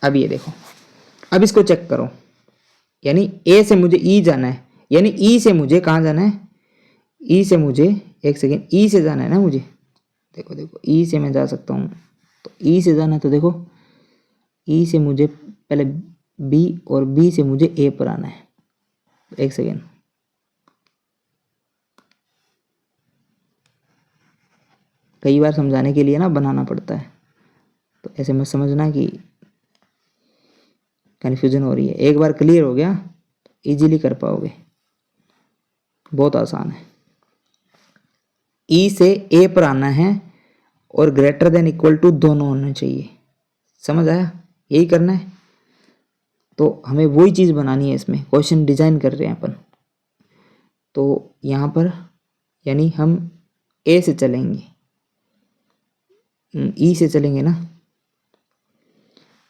अब ये देखो, अब इसको चेक करो, यानी ए से मुझे ई जाना है, यानी ई से मुझे कहाँ जाना है, ई से मुझे, एक सेकेंड, ई से जाना है ना मुझे। देखो देखो ई से मैं जा सकता हूँ, तो ई से जाना है तो देखो ई से मुझे पहले बी और बी से मुझे ए पर आना है। एक सेकेंड, कई बार समझाने के लिए ना बनाना पड़ता है, तो ऐसे में समझना कि कन्फ्यूजन हो रही है। एक बार क्लियर हो गया तो इजीली कर पाओगे, बहुत आसान है। ई से ए पर आना है और ग्रेटर देन इक्वल टू दोनों होने चाहिए, समझ आया, यही करना है। तो हमें वही चीज़ बनानी है, इसमें क्वेश्चन डिजाइन कर रहे हैं अपन। तो यहाँ पर यानी हम ए से चलेंगे, ई से चलेंगे ना,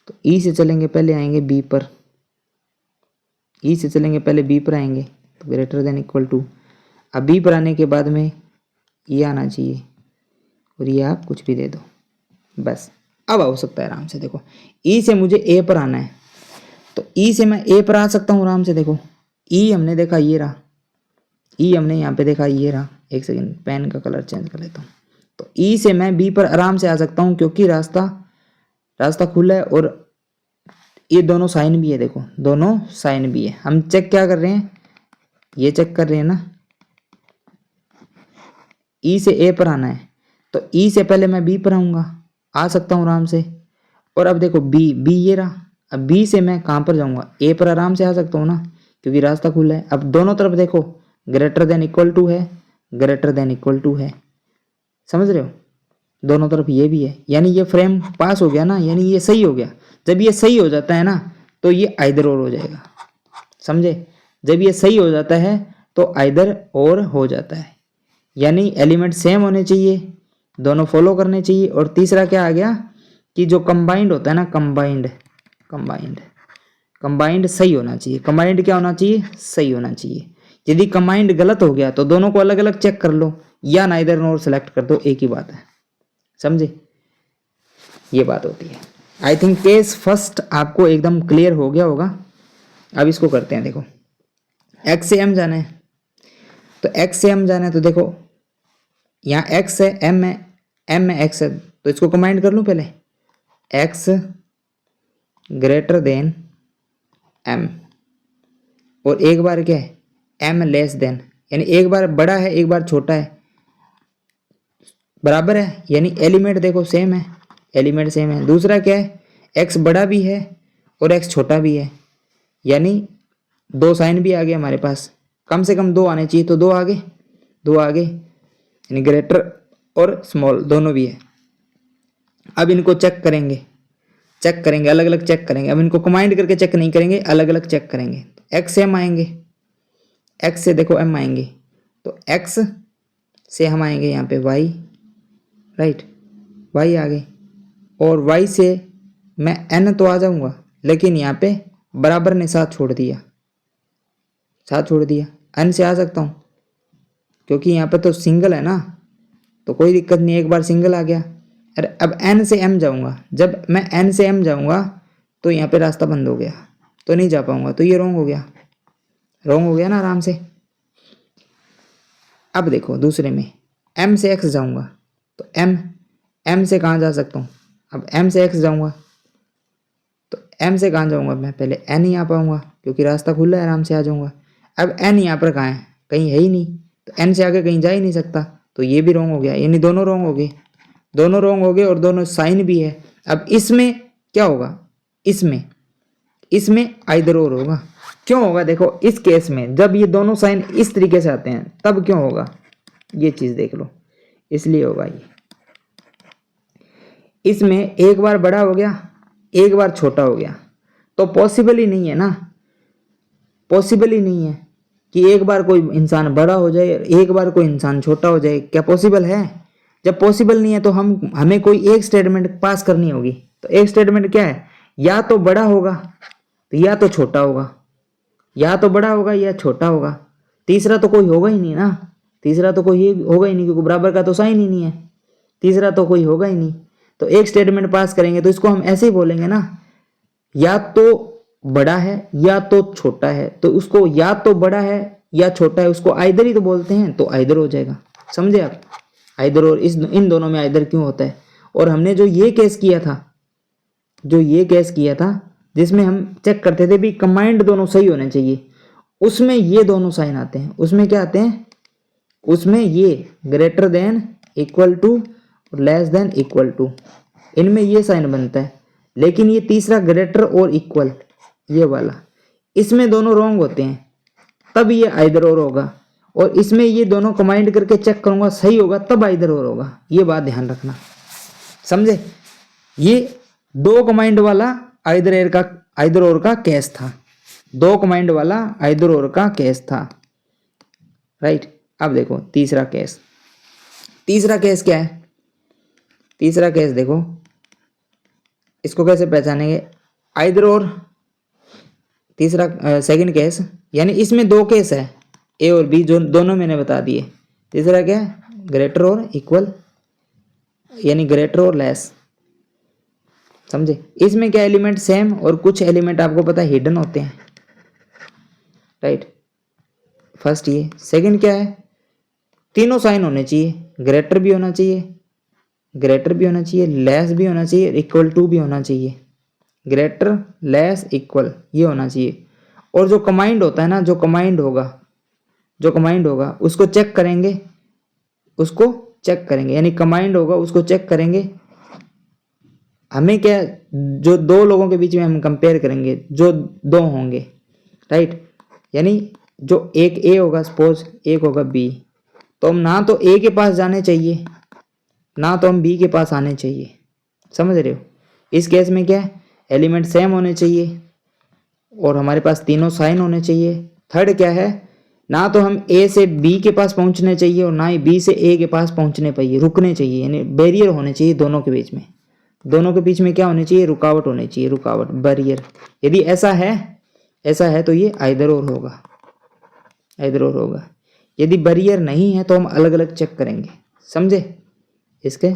तो ई से चलेंगे पहले आएंगे बी पर, ई से चलेंगे पहले बी पर आएंगे तो ग्रेटर देन इक्वल टू, अब बी पर आने के बाद में ये आना चाहिए और ये आप कुछ भी दे दो बस। अब हो सकता है आराम से, देखो ई से मुझे ए पर आना है तो ई से मैं ए पर आ सकता हूँ आराम से। देखो ई हमने देखा ये रहा, ई हमने यहाँ पे देखा ये रहा। एक सेकंड पेन का कलर चेंज कर लेता हूँ। तो ई से मैं बी पर आराम से आ सकता हूँ क्योंकि रास्ता खुला है और ये दोनों साइन भी है। देखो दोनों साइन भी है। हम चेक क्या कर रहे हैं, ये चेक कर रहे हैं ना, ई से ए पर आना है तो ई से पहले मैं बी पर आऊँगा, आ सकता हूँ आराम से। और अब देखो बी ये रहा, अब बी से मैं कहाँ पर जाऊँगा, ए पर आराम से आ सकता हूँ ना क्योंकि रास्ता खुला है। अब दोनों तरफ देखो ग्रेटर देन इक्वल टू है, ग्रेटर देन इक्वल टू है, समझ रहे हो, दोनों तरफ ये भी है, यानी ये फ्रेम पास हो गया ना, यानी ये सही हो गया। जब ये सही हो जाता है ना तो ये आइदर और हो जाएगा, समझे। जब ये सही हो जाता है तो आइदर और हो जाता है, यानी एलिमेंट सेम होने चाहिए, दोनों फॉलो करने चाहिए। और तीसरा क्या आ गया कि जो कंबाइंड होता है ना, कंबाइंड सही होना चाहिए। कंबाइंड क्या होना चाहिए, सही होना चाहिए। यदि कंबाइंड गलत हो गया तो दोनों को अलग अलग चेक कर लो या नाइदर नोर सेलेक्ट कर दो, एक ही बात है, समझे, ये बात होती है। आई थिंक केस फर्स्ट आपको एकदम क्लियर हो गया होगा। अब इसको करते हैं। देखो एक्स से एम जाना है तो एक्स से एम जाना है तो देखो यहाँ एक्स है, एम है, एम में एक्स है तो इसको कंबाइंड कर लूँ पहले, एक्स ग्रेटर देन एम और एक बार क्या है एम लेस देन, यानी एक बार बड़ा है एक बार छोटा है, बराबर है, यानी एलिमेंट देखो सेम है, एलिमेंट सेम है। दूसरा क्या है एक्स बड़ा भी है और एक्स छोटा भी है, यानी दो साइन भी आ गए हमारे पास, कम से कम दो आने चाहिए तो दो आगे यानी ग्रेटर और स्मॉल दोनों भी है। अब इनको चेक करेंगे अलग अलग चेक करेंगे। अब इनको कंबाइंड करके चेक नहीं करेंगे, अलग अलग चेक करेंगे। एक्स से एम आएंगे, एक्स से देखो एम आएंगे तो एक्स से हम आएंगे यहाँ पे वाई, राइट, वाई आ गए और वाई से मैं एन तो आ जाऊँगा लेकिन यहाँ पे बराबर ने साथ छोड़ दिया, एन से आ सकता हूँ क्योंकि यहाँ पे तो सिंगल है ना तो कोई दिक्कत नहीं, एक बार सिंगल आ गया। अरे अब एन से एम जाऊँगा, जब मैं एन से एम जाऊँगा तो यहाँ पे रास्ता बंद हो गया तो नहीं जा पाऊँगा, तो ये रॉन्ग हो गया ना आराम से। अब देखो दूसरे में एम से एक्स जाऊँगा तो एम से कहाँ जा सकता हूँ, अब एम से एक्स जाऊँगा तो एम से कहाँ जाऊँगा, मैं पहले एन ही आ पाऊँगा क्योंकि रास्ता खुला है, आराम से आ जाऊँगा। अब एन यहाँ पर कहाँ है, कहीं है ही नहीं तो एन से आगे कहीं जा ही नहीं सकता, तो ये भी रॉन्ग हो गया, यानी दोनों रॉन्ग हो गए और दोनों साइन भी है। अब इसमें क्या होगा, इसमें आइदर और होगा। क्यों होगा, देखो इस केस में जब ये दोनों साइन इस तरीके से आते हैं तब क्यों होगा, ये चीज देख लो, इसलिए होगा ये। इसमें एक बार बड़ा हो गया एक बार छोटा हो गया तो पॉसिबल ही नहीं है ना, पॉसिबल ही नहीं है कि एक बार कोई इंसान बड़ा हो जाए एक बार कोई इंसान छोटा हो जाए, क्या पॉसिबल है। जब पॉसिबल नहीं है तो हमें कोई एक स्टेटमेंट पास करनी होगी। तो एक स्टेटमेंट क्या है, या तो बड़ा होगा तो या तो छोटा होगा, या तो बड़ा होगा या छोटा होगा, तीसरा तो कोई होगा ही नहीं ना, क्योंकि बराबर का तो साइन ही नहीं है, तीसरा तो कोई होगा ही नहीं। तो एक स्टेटमेंट पास करेंगे तो इसको हम ऐसे ही बोलेंगे ना, या तो बड़ा है या तो छोटा है, तो उसको या तो बड़ा है या छोटा है उसको आइदर ही तो बोलते हैं, तो आइदर हो जाएगा, समझे आप। आइदर और इन दोनों में आइदर क्यों होता है। और हमने जो ये केस किया था जिसमें हम चेक करते थे भी कंबाइंड दोनों सही होने चाहिए, उसमें ये दोनों साइन आते हैं। उसमें क्या आते हैं, उसमें ये ग्रेटर देन इक्वल टू और लेस देन इक्वल टू, इनमें ये साइन बनता है। लेकिन ये तीसरा ग्रेटर और इक्वल ये वाला, इसमें दोनों रॉन्ग होते हैं, तब ये आइदर और होगा। और इसमें ये दोनों कंबाइंड करके चेक करूंगा सही होगा तब आइदर और होगा, ये बात ध्यान रखना, समझे। ये दो कंबाइंड वाला आइदर और का केस था, दो कंबाइंड वाला आइदर और का केस था, राइट। अब देखो तीसरा केस क्या है, तीसरा केस देखो, इसको कैसे पहचानेंगे, आइदर और, तीसरा सेकंड केस, यानी इसमें दो केस है ए और बी जो दोनों मैंने बता दिए। तीसरा क्या है, ग्रेटर और इक्वल, यानी ग्रेटर और लेस, समझे। इसमें क्या एलिमेंट सेम और कुछ एलिमेंट आपको पता है हिडन होते हैं, राइट। फर्स्ट ये, सेकंड क्या है, तीनों साइन होने चाहिए, ग्रेटर भी होना चाहिए, ग्रेटर भी होना चाहिए, लेस भी होना चाहिए, इक्वल टू भी होना चाहिए। ग्रेटर, लेस, इक्वल, ये होना चाहिए। और जो कमाइंड होता है ना, जो कमाइंड होगा उसको चेक करेंगे, यानी कमाइंड होगा उसको चेक करेंगे। हमें क्या, जो दो लोगों के बीच में हम कंपेयर करेंगे, जो दो होंगे, राइट, यानी जो एक ए होगा, सपोज एक होगा बी, तो हम ना तो ए के पास जाने चाहिए ना तो हम बी के पास आने चाहिए, समझ रहे हो। इस केस में क्या है, एलिमेंट सेम होने चाहिए और हमारे पास तीनों साइन होने चाहिए। थर्ड क्या है, ना तो हम ए से बी के पास पहुंचने चाहिए और ना ही बी से ए के पास पहुंचने चाहिए, रुकने चाहिए, यानी बैरियर होने चाहिए दोनों के बीच में। दोनों के बीच में क्या होनी चाहिए, रुकावट होनी चाहिए, रुकावट, बैरियर। यदि ऐसा है तो ये आइदर और होगा। यदि बैरियर नहीं है तो हम अलग अलग चेक करेंगे, समझे। इसके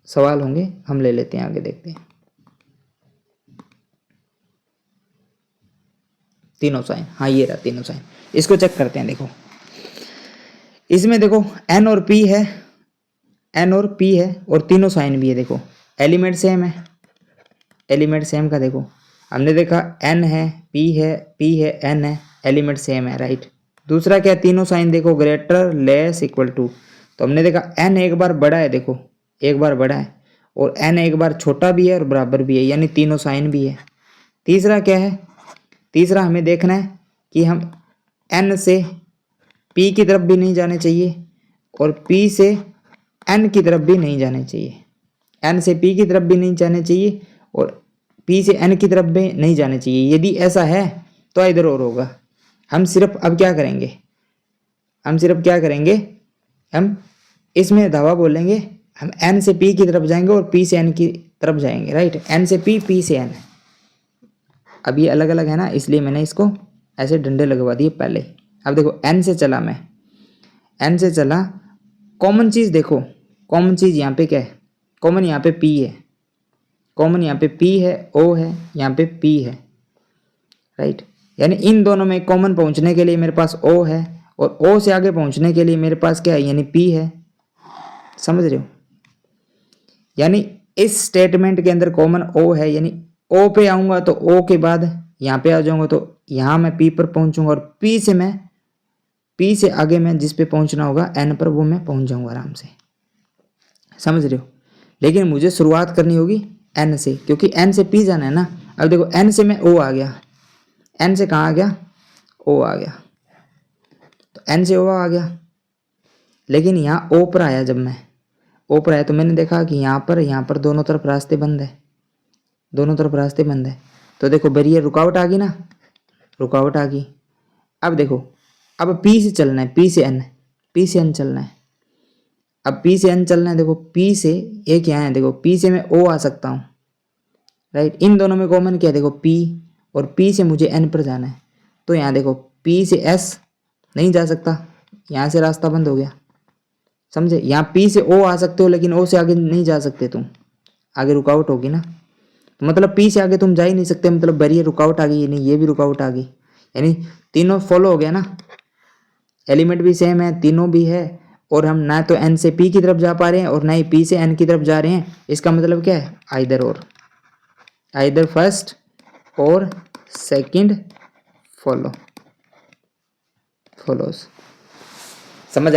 सवाल होंगे, हम ले लेते हैं, आगे देखते हैं। तीनों साइन, हाँ ये रहा तीनों साइन, इसको चेक करते हैं। देखो इसमें देखो एन और पी है और तीनों साइन भी है। देखो एलिमेंट सेम है, एलिमेंट सेम का देखो हमने देखा एन है, पी है, एन है, एलिमेंट सेम है, राइट। दूसरा क्या, तीनों साइन देखो ग्रेटर, लेस, इक्वल टू, तो हमने देखा एन एक बार बड़ा है, देखो एक बार बड़ा है, और एन एक बार छोटा भी है और बराबर भी है, यानी तीनों साइन भी है। तीसरा क्या है, तीसरा हमें देखना है कि हम एन से पी की तरफ भी नहीं जाने चाहिए और पी से एन की तरफ भी नहीं जाने चाहिए, एन से पी की तरफ भी नहीं जाने चाहिए और पी से एन की तरफ भी नहीं जाने चाहिए। यदि ऐसा है तो इधर और होगा। हम सिर्फ अब क्या करेंगे, हम इसमें धावा बोलेंगे, हम एन से पी की तरफ जाएंगे और पी से एन की तरफ जाएंगे, राइट। एन से पी, पी से एन। अब ये अलग अलग है ना, इसलिए मैंने इसको ऐसे डंडे लगवा दिए पहले। अब देखो एन से चला मैं, एन से चला, कॉमन चीज़ देखो, कॉमन चीज़ यहाँ पे क्या है, कॉमन यहाँ पे पी है, कॉमन यहाँ पे पी है, ओ है, यहाँ पे पी है, राइट। यानी इन दोनों में कॉमन पहुँचने के लिए मेरे पास ओ है और ओ से आगे पहुँचने के लिए मेरे पास क्या है, यानी पी है, समझ रहे हो। यानी इस स्टेटमेंट के अंदर कॉमन ओ है, यानी ओ पे आऊँगा तो ओ के बाद यहाँ पे आ जाऊँगा तो यहाँ मैं पी पर पहुँचूँगा और पी से आगे मैं जिस पे पहुँचना होगा एन पर, वो मैं पहुँच जाऊँगा आराम से, समझ रहे हो। लेकिन मुझे शुरुआत करनी होगी एन से, क्योंकि एन से पी जाना है ना। अब देखो एन से मैं ओ आ गया, एन से कहाँ आ गया, ओ आ गया, तो एन से ओ आ गया। लेकिन यहाँ ओ पर आया, जब मैं ओ पर आया तो मैंने देखा कि यहाँ पर दोनों तरफ रास्ते बंद है, तो देखो बैरियर, रुकावट आ गई ना, रुकावट आ गई। अब देखो, अब पी से चलना है, पी से एन चलना है। अब पी से एन चलना है, देखो पी से एक यहाँ है, देखो पी से मैं ओ आ सकता हूँ, राइट। इन दोनों में कॉमन क्या है, देखो पी, और पी से मुझे एन पर जाना है, तो यहाँ देखो पी से एस नहीं जा सकता, यहाँ से रास्ता बंद हो गया, समझे। यहाँ पी से ओ आ सकते हो लेकिन ओ से आगे नहीं जा सकते तुम, आगे रुकावट होगी ना, तो मतलब पी से आगे तुम जा ही नहीं सकते, मतलब बैरियर, रुकावट आ गई, नहीं ये भी रुकावट आ गई, यानी तीनों फॉलो हो गया ना। एलिमेंट भी सेम है, तीनों भी है, और हम ना तो एन से पी की तरफ जा पा रहे हैं और ना ही पी से एन की तरफ जा रहे हैं। इसका मतलब क्या है, आइदर और, आइदर फर्स्ट और सेकंड फॉलोज। समझ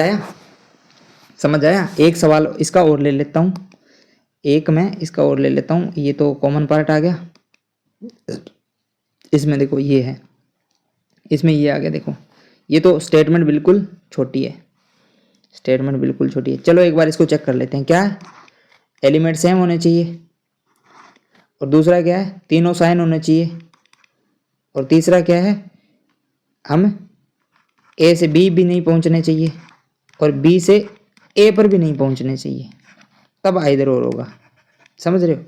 आया। एक सवाल इसका और ले लेता हूँ, ये तो कॉमन पार्ट आ गया। इसमें देखो ये है, इसमें ये आ गया, देखो ये तो स्टेटमेंट बिल्कुल छोटी है, चलो एक बार इसको चेक कर लेते हैं। क्या है, एलिमेंट सेम होने चाहिए, और दूसरा क्या है, तीनों साइन होने चाहिए, और तीसरा क्या है, हम ए से बी भी नहीं पहुंचने चाहिए और बी से ए पर भी नहीं पहुंचने चाहिए, तब आइदर और होगा, समझ रहे हो।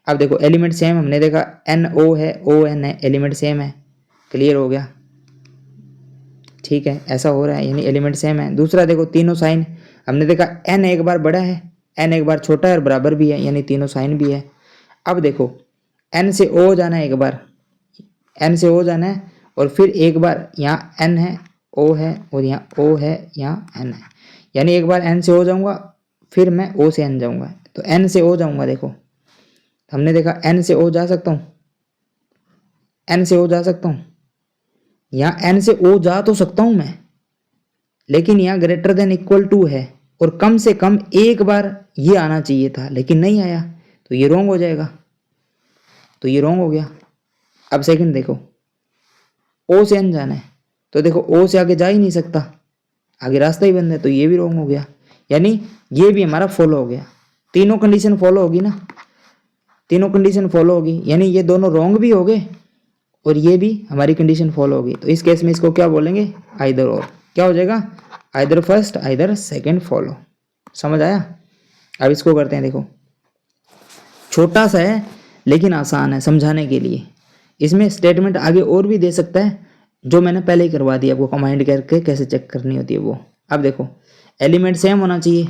अब देखो एलिमेंट सेम हमने देखा एन ओ है, ओ एन है, एलिमेंट सेम है, क्लियर हो गया, ठीक है, ऐसा हो रहा है यानी एलिमेंट सेम है। दूसरा देखो तीनों साइन हमने देखा एन एक बार बड़ा है, एन एक बार छोटा है और बराबर भी है, यानी तीनों साइन भी है। अब देखो एन से ओ जाना है, एक बार एन से ओ जाना है और फिर एक बार यहाँ एन है, ओ है और यहाँ ओ है, यहाँ एन है, यानी एक बार एन से ओ जाऊँगा फिर मैं ओ से एन जाऊँगा, तो एन से ओ जाऊँगा। देखो हमने देखा एन से ओ जा सकता हूँ, एन से ओ जा सकता हूँ, यहाँ एन से ओ जा तो सकता हूँ मैं, लेकिन यहाँ ग्रेटर देन इक्वल टू है और कम से कम एक बार ये आना चाहिए था लेकिन नहीं आया, तो ये रॉन्ग हो जाएगा, तो ये रॉन्ग हो गया। अब सेकंड देखो ओ से एन जाना है, तो देखो ओ से आगे जा ही नहीं सकता, आगे रास्ता ही बंद है, तो ये भी रॉन्ग हो गया, यानी ये भी हमारा फॉलो हो गया। तीनों कंडीशन फॉलो होगी ना, तीनों कंडीशन फॉलो होगी, यानी ये दोनों रॉन्ग भी हो गए और ये भी हमारी कंडीशन फॉलो होगी। तो इस केस में इसको क्या बोलेंगे, आइदर और, क्या हो जाएगा, either first either second follow. समझ आया? अब इसको करते हैं, देखो छोटा सा है लेकिन आसान है समझाने के लिए। इसमें स्टेटमेंट आगे और भी दे सकता है, जो मैंने पहले ही करवा दिया आपको, कमांड करके कैसे चेक करनी होती है वो। अब देखो एलिमेंट सेम होना चाहिए,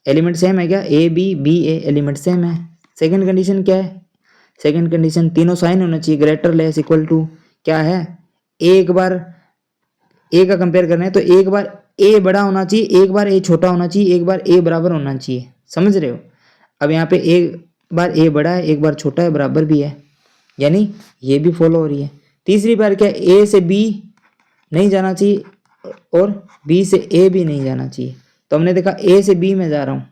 एलिमेंट सेम है क्या, A B B A element same है। सेकंड कंडीशन क्या है, सेकंड कंडीशन तीनों साइन होना चाहिए, ग्रेटर लेस इक्वल टू, क्या है, एक बार ए का कंपेयर करना है तो एक बार ए बड़ा होना चाहिए, एक बार ए छोटा होना चाहिए, एक बार ए बराबर होना चाहिए, समझ रहे हो? अब यहाँ पे एक बार ए बड़ा है, एक बार छोटा है, बराबर भी है, यानी ये भी फॉलो हो रही है। तीसरी बार क्या, ए से बी नहीं जाना चाहिए और बी से ए भी नहीं जाना चाहिए, तो हमने देखा ए से बी में जा रहा हूँ,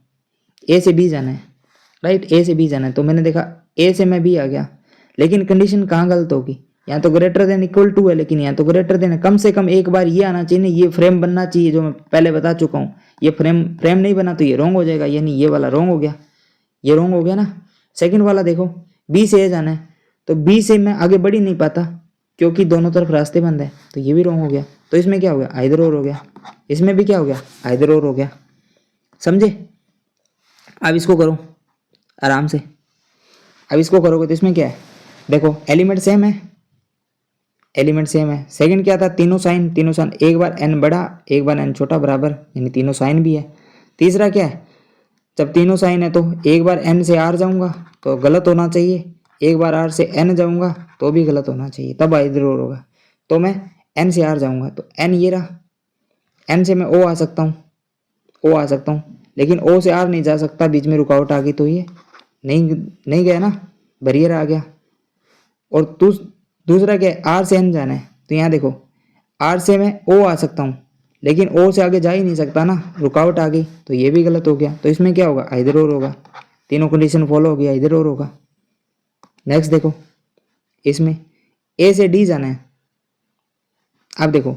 ए से बी जाना है, राइट, ए से बी जाना है, तो मैंने देखा ए से मैं बी आ गया, लेकिन कंडीशन कहाँ गलत होगी, यहाँ तो ग्रेटर देन इक्वल टू है लेकिन यहाँ तो ग्रेटर देन है, कम से कम एक बार ये आना चाहिए ना, ये फ्रेम बनना चाहिए, जो मैं पहले बता चुका हूँ, ये फ्रेम नहीं बना तो ये रॉन्ग हो जाएगा, यानी ये वाला रॉन्ग हो गया, ये रॉन्ग हो गया ना। सेकंड वाला देखो बी से ए जाना है, तो बी से मैं आगे बढ़ ही नहीं पाता क्योंकि दोनों तरफ रास्ते बंद है, तो ये भी रॉन्ग हो गया, तो इसमें क्या हो गया, आइदर और हो गया, इसमें भी क्या हो गया, आइदर और हो गया, समझे? अब इसको करो आराम से, अब इसको करोगे तो इसमें क्या है, देखो एलिमेंट सेम है, एलिमेंट सेम है। सेकंड क्या था, तीनों साइन एक बार एन बड़ा एक बार एन छोटा बराबर, यानी तीनों साइन भी है। तीसरा क्या है, जब तीनों साइन है तो एक बार एन से आर जाऊंगा तो गलत होना चाहिए, एक बार आर से एन जाऊंगा तो भी गलत होना चाहिए, तब आइदर और होगा। तो मैं एन से आर जाऊंगा तो एन ये रहा, एन से मैं ओ आ सकता हूँ, ओ आ सकता हूँ, लेकिन ओ से आर नहीं जा सकता, बीच में रुकावट आ गई तो ये नहीं गया ना, बैरियर आ गया। और दूसरा क्या है, आर से एन जाना है, तो यहाँ देखो आर से मैं ओ आ सकता हूँ लेकिन ओ से आगे जा ही नहीं सकता ना, रुकावट आ गई, तो ये भी गलत हो गया, तो इसमें क्या होगा, आइदर और होगा, तीनों कंडीशन फॉलो हो गया, इधर और होगा। नेक्स्ट देखो इसमें ए से डी जाना है, अब देखो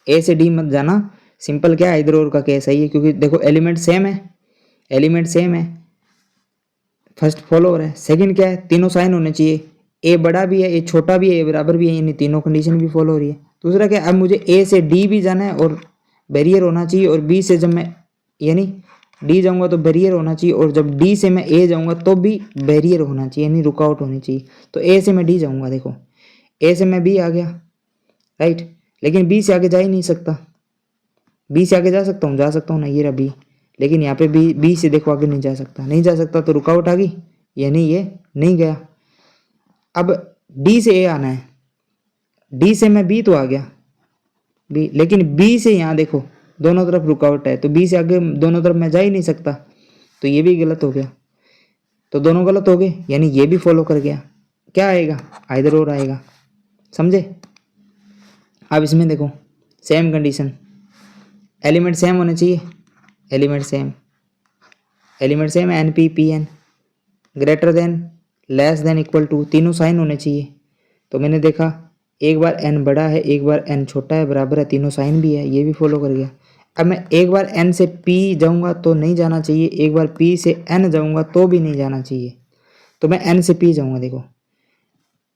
ए से डी मत जाना, सिंपल क्या है, इधर और का केस सही है, क्योंकि देखो एलिमेंट सेम है, एलिमेंट सेम है, फर्स्ट फॉलो हो रहा है। सेकंड क्या है, तीनों साइन होने चाहिए, ए बड़ा भी है, ए छोटा भी है, ए बराबर भी है, यानी तीनों कंडीशन भी फॉलो हो रही है। दूसरा क्या, अब मुझे ए से डी भी जाना है और बैरियर होना चाहिए, और बी से जब मैं यानी डी जाऊंगा तो बैरियर होना चाहिए, और जब डी से मैं ए जाऊंगा तो भी बैरियर होना चाहिए, यानी रुकावट होनी चाहिए। तो ए से मैं डी जाऊंगा, देखो ए से मैं बी आ गया, राइट, लेकिन बी से आगे जा ही नहीं सकता, बी से आगे जा सकता हूँ ना, ये रहा बी, लेकिन यहाँ पे बी से देखो आगे नहीं जा सकता तो रुकावट आ गई, यानी ये नहीं गया। अब डी से ए आना है, डी से मैं बी तो आ गया बी, लेकिन बी से यहाँ देखो दोनों तरफ रुकावट है, तो बी से आगे दोनों तरफ मैं जा ही नहीं सकता, तो ये भी गलत हो गया, तो दोनों गलत हो गए, यानी ये भी फॉलो कर गया, क्या आएगा, आइदर और आएगा, समझे? अब इसमें देखो सेम कंडीशन, एलिमेंट सेम होने चाहिए, एलिमेंट सेम है, N P P N, greater than less than equal to, तीनों साइन होने चाहिए, तो मैंने देखा एक बार एन बड़ा है एक बार एन छोटा है, बराबर है, तीनों साइन भी है, ये भी फॉलो कर गया। अब मैं एक बार एन से पी जाऊंगा तो नहीं जाना चाहिए, एक बार पी से एन जाऊंगा तो भी नहीं जाना चाहिए, तो मैं एन से पी जाऊंगा। देखो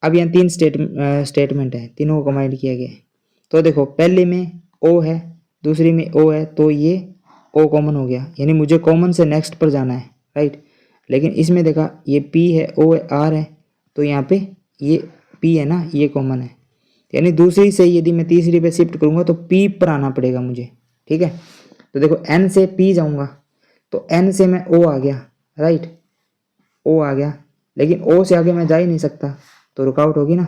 अब यहाँ तीन स्टेटमेंट है, तीनों को कंबाइंड किया गया है, तो देखो पहले में ओ है दूसरी में ओ है, तो ये ओ कॉमन हो गया, यानी मुझे कॉमन से नेक्स्ट पर जाना है, राइट। लेकिन इसमें देखा ये P है, O है, R है, तो यहाँ पे ये P है ना, ये कॉमन है, यानी दूसरी से यदि मैं तीसरी पे शिफ्ट करूँगा तो P पर आना पड़ेगा मुझे, ठीक है। तो देखो N से P जाऊँगा तो N से मैं O आ गया, राइट, O आ गया, लेकिन O से आगे मैं जा ही नहीं सकता, तो रुकावट होगी ना,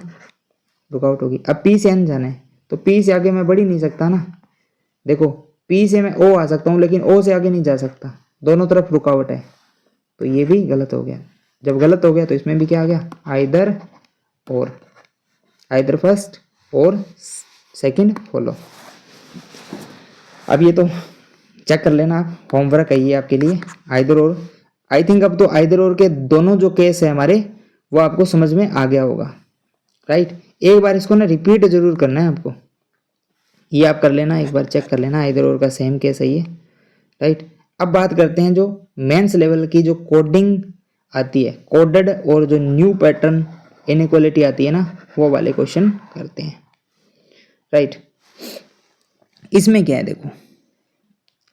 रुकावट होगी। अब P से N जाना है तो P से आगे मैं बढ़ ही नहीं सकता ना, देखो P से मैं O आ सकता हूँ लेकिन O से आगे नहीं जा सकता, दोनों तरफ रुकावट है, तो ये भी गलत हो गया। जब गलत हो गया तो इसमें भी क्या आ गया, आइदर और, आइदर फर्स्ट और सेकंड फॉलो। अब ये तो चेक कर लेना आप, होमवर्क है ये आपके लिए, आइदर और। आई थिंक अब तो आइदर और के दोनों जो केस है हमारे वो आपको समझ में आ गया होगा, राइट। एक बार इसको ना रिपीट जरूर करना है आपको, ये आप कर लेना, एक बार चेक कर लेना, आइदर और का सेम केस है ये, राइट। अब बात करते हैं जो मेंस लेवल की जो कोडिंग आती है, कोडेड और जो न्यू पैटर्न इनइक्वालिटी आती है ना, वो वाले क्वेश्चन करते हैं, राइट। इसमें क्या है देखो,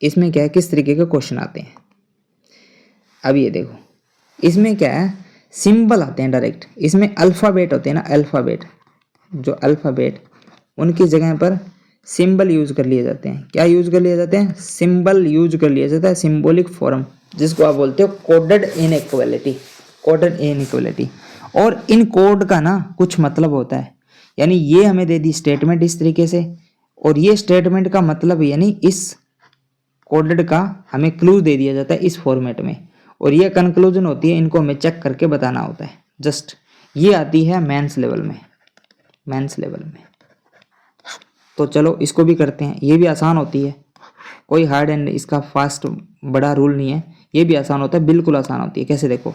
इसमें क्या है, किस तरीके के क्वेश्चन आते हैं। अब ये देखो इसमें क्या है, सिंबल आते हैं डायरेक्ट, इसमें अल्फ़ाबेट होते हैं ना, अल्फ़ाबेट, जो अल्फ़ाबेट उनकी जगह पर सिंबल यूज कर लिए जाते हैं। क्या यूज कर लिए जाते हैं, सिंबल यूज कर लिया जाता है, सिंबॉलिक फॉर्म, जिसको आप बोलते हो कोडेड इनइक्वालिटी, कोडेड इनइक्वालिटी। और इन कोड का ना कुछ मतलब होता है, यानी ये हमें दे दी स्टेटमेंट इस तरीके से, और ये स्टेटमेंट का मतलब यानी इस कोडेड का हमें क्लू दे दिया जाता है इस फॉर्मेट में, और ये कंक्लूजन होती है, इनको हमें चेक करके बताना होता है। जस्ट ये आती है मेंस लेवल में, मेंस लेवल में। तो चलो इसको भी करते हैं, ये भी आसान होती है, कोई हार्ड एंड इसका फास्ट बड़ा रूल नहीं है, ये भी आसान होता है, बिल्कुल आसान होती है। कैसे देखो,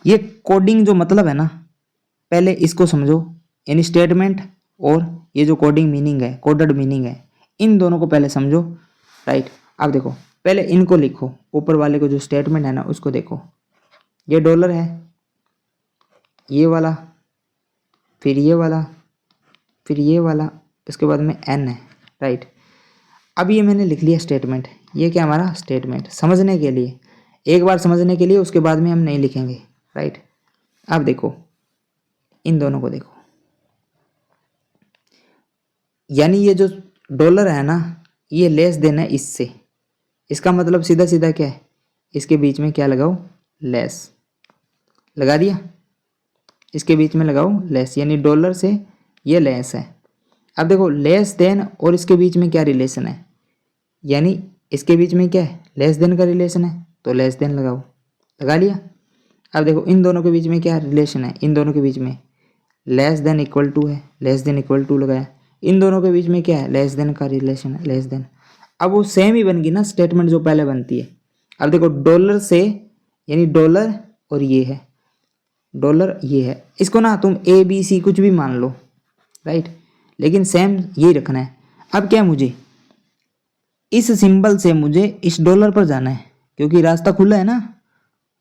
ये कोडिंग जो मतलब है ना, पहले इसको समझो, यानी स्टेटमेंट और ये जो कोडिंग मीनिंग है, कोडेड मीनिंग है, इन दोनों को पहले समझो, राइट। अब देखो पहले इनको लिखो, ऊपर वाले को जो स्टेटमेंट है ना उसको देखो, ये डॉलर है, ये वाला, फिर ये वाला, फिर ये वाला, इसके बाद में एन है, राइट। अब ये मैंने लिख लिया स्टेटमेंट, ये क्या हमारा स्टेटमेंट, समझने के लिए, एक बार समझने के लिए, उसके बाद में हम नहीं लिखेंगे, राइट। अब देखो इन दोनों को देखो, यानी ये जो डॉलर है ना, ये लेस देन है इससे, इसका मतलब सीधा सीधा क्या है, इसके बीच में क्या लगाओ, लेस लगा दिया, इसके बीच में लगाओ लेस, यानी डॉलर से ये लेस है। अब देखो लेस देन और इसके बीच में क्या रिलेशन है, यानी इसके बीच में क्या है, लेस देन का रिलेशन है, तो लेस देन लगाओ, लगा लिया। अब देखो इन दोनों के बीच में क्या रिलेशन है, इन दोनों के बीच में लेस देन इक्वल टू है, लेस देन इक्वल टू लगाया, इन दोनों के बीच में क्या है, लेस देन का रिलेशन है, लेस देन। अब वो सेम ही बन गई ना स्टेटमेंट जो पहले बनती है। अब देखो डॉलर से, यानी डॉलर और ये है, डॉलर ये है, इसको ना तुम ए बी सी कुछ भी मान लो, राइट, लेकिन सेम यही रखना है। अब क्या, मुझे इस सिंबल से मुझे इस डॉलर पर जाना है, क्योंकि रास्ता खुला है ना,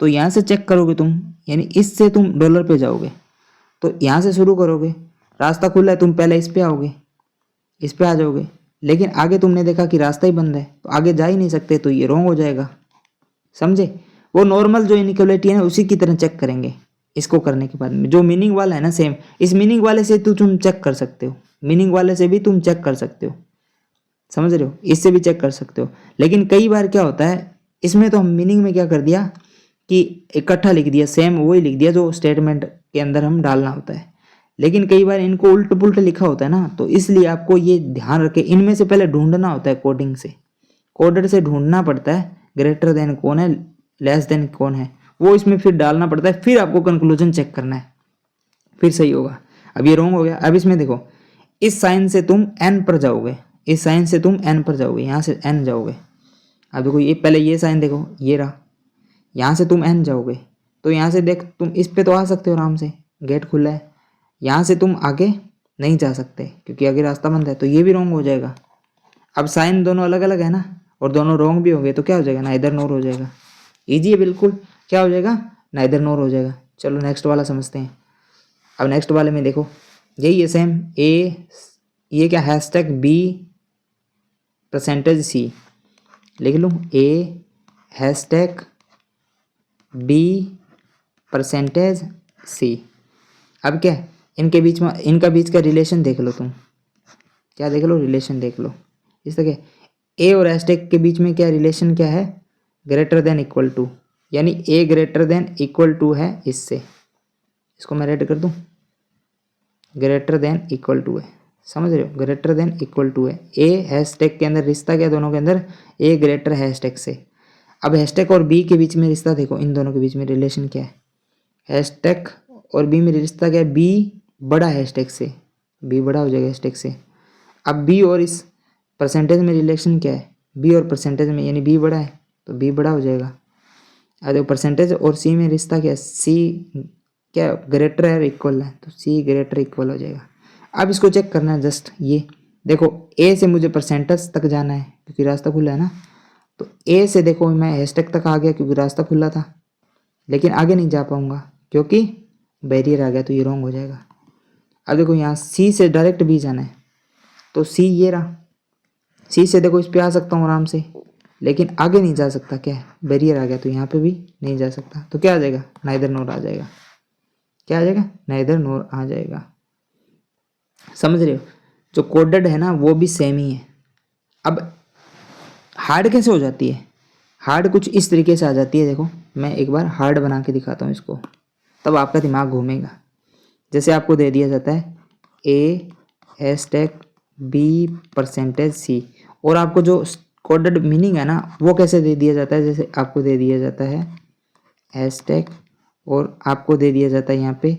तो यहाँ से चेक करोगे तुम, यानी इससे तुम डॉलर पे जाओगे, तो यहाँ से शुरू करोगे, रास्ता खुला है, तुम पहले इस पे आओगे, इस पे आ जाओगे, लेकिन आगे तुमने देखा कि रास्ता ही बंद है, तो आगे जा ही नहीं सकते, तो ये रॉन्ग हो जाएगा, समझे। वो नॉर्मल जो इनइक्वालिटी है ना उसी की तरह चेक करेंगे, इसको करने के बाद में जो मीनिंग वाला है ना सेम, इस मीनिंग वाले से तुम चेक कर सकते हो, मीनिंग वाले से भी तुम चेक कर सकते हो, समझ रहे हो, इससे भी चेक कर सकते हो। लेकिन कई बार क्या होता है, इसमें तो हम मीनिंग में क्या कर दिया कि इकट्ठा लिख दिया, सेम वही लिख दिया जो स्टेटमेंट के अंदर हम डालना होता है, लेकिन कई बार इनको उल्ट पुल्ट लिखा होता है ना, तो इसलिए आपको ये ध्यान रखे, इनमें से पहले ढूंढना होता है, कोडिंग से, कोडेड से ढूंढना पड़ता है, ग्रेटर देन कौन है, लेस देन कौन है, वो इसमें फिर डालना पड़ता है, फिर आपको कंक्लूजन चेक करना है, फिर सही होगा। अब ये रॉन्ग हो गया। अब इसमें देखो, इस साइन से तुम एन पर जाओगे, इस साइन से तुम एन पर जाओगे, यहाँ से एन जाओगे। अब देखो ये पहले ये साइन देखो, ये रहा, यहाँ से तुम एन जाओगे, तो यहाँ से देख तुम इस पे तो आ सकते हो आराम से, गेट खुला है, यहाँ से तुम आगे नहीं जा सकते क्योंकि आगे रास्ता बंद है, तो ये भी रॉन्ग हो जाएगा। अब साइन दोनों अलग अलग है ना, और दोनों रॉन्ग भी होंगे, तो क्या हो जाएगा, नाइदर नोर हो जाएगा। ईजी है बिल्कुल, क्या हो जाएगा, नाइदर नोर हो जाएगा। चलो नेक्स्ट वाला समझते हैं। अब नेक्स्ट वाले में देखो यही है सेम, ए, ये क्या हैशटैग बी परसेंटेज सी लिख लूँ, ए हैशटैग बी परसेंटेज सी। अब क्या इनके बीच में, इनका बीच का रिलेशन देख लो तुम, क्या देख लो, रिलेशन देख लो। इस तरह ए और हैशटैग के बीच में क्या रिलेशन क्या है, ग्रेटर देन इक्वल टू, यानी ए ग्रेटर देन इक्वल टू है इससे। इसको मैं रेड कर दूं, ग्रेटर देन इक्वल टू है, समझ रहे हो, ग्रेटर देन इक्वल टू है। ए हैशटैग के अंदर रिश्ता क्या, दोनों के अंदर ए ग्रेटर हैशटैग से। अब हैशटैग और बी के बीच में रिश्ता देखो, इन दोनों के बीच में रिलेशन क्या है, हैशटैग और बी में रिश्ता क्या है, बी बड़ा हैशटैग से, बी बड़ा हो जाएगा हैशटैग से। अब बी और इस परसेंटेज में रिलेशन क्या है, बी और परसेंटेज में, यानी बी बड़ा है तो बी बड़ा हो जाएगा। अब देखो परसेंटेज और सी में रिश्ता क्या है, सी क्या ग्रेटर है इक्वल है, तो सी ग्रेटर इक्वल हो जाएगा। अब इसको चेक करना है, जस्ट ये देखो, ए से मुझे परसेंटेज तक जाना है क्योंकि रास्ता खुला है ना, तो ए से देखो मैं हैशटैग तक आ गया क्योंकि रास्ता खुला था, लेकिन आगे नहीं जा पाऊंगा क्योंकि बैरियर आ गया, तो ये रॉन्ग हो जाएगा। अब देखो यहाँ सी से डायरेक्ट बी जाना है, तो सी ये रहा, सी से देखो इस पे आ सकता हूँ आराम से, लेकिन आगे नहीं जा सकता, क्या है बैरियर आ गया, तो यहाँ पे भी नहीं जा सकता, तो क्या आ जाएगा, नाइदर नोर आ जाएगा। क्या आ जाएगा, नाइदर नोर आ जाएगा। समझ रहे हो, जो कोडेड है ना वो भी सेम ही है। अब हार्ड कैसे हो जाती है, हार्ड कुछ इस तरीके से आ जाती है, देखो मैं एक बार हार्ड बना के दिखाता हूँ इसको, तब आपका दिमाग घूमेगा। जैसे आपको दे दिया जाता है ए हैशटैग बी परसेंटेज सी, और आपको जो कोडेड मीनिंग है ना वो कैसे दे दिया जाता है, जैसे आपको दे दिया जाता है हैशटैग और आपको दे दिया जाता है यहाँ पे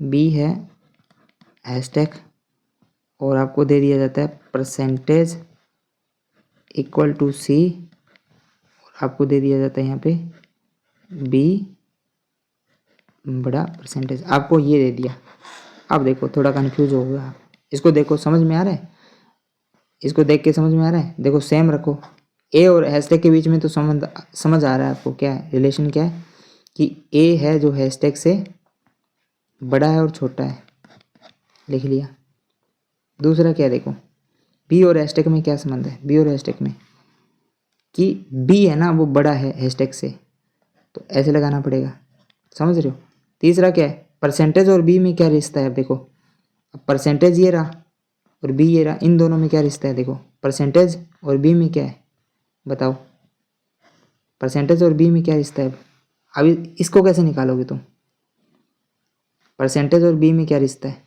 बी है हैशटैग और आपको दे दिया जाता है परसेंटेज इक्वल टू सी, और आपको दे दिया जाता है यहाँ पे बी बड़ा परसेंटेज, आपको ये दे दिया। अब देखो थोड़ा कंफ्यूज हो गया, इसको देखो समझ में आ रहा है, इसको देख के समझ में आ रहा है, देखो सेम रखो, ए और हैशटैग के बीच में तो समझ आ रहा है आपको, क्या है रिलेशन, क्या है कि ए है जो हैशटैग से बड़ा है और छोटा है, लिख लिया। दूसरा क्या देखो, बी और हैशटैग में क्या संबंध है, बी और हैशटैग में कि बी है ना वो बड़ा है हैशटैग से, तो ऐसे लगाना पड़ेगा, समझ रहे हो। तीसरा क्या है, परसेंटेज और बी में क्या रिश्ता है, अब देखो अब परसेंटेज ये रहा और बी ये रहा, इन दोनों में क्या रिश्ता है, देखो परसेंटेज और बी में क्या है बताओ, परसेंटेज और बी में क्या रिश्ता है। अभी इसको कैसे निकालोगे तुम, परसेंटेज और बी में क्या रिश्ता है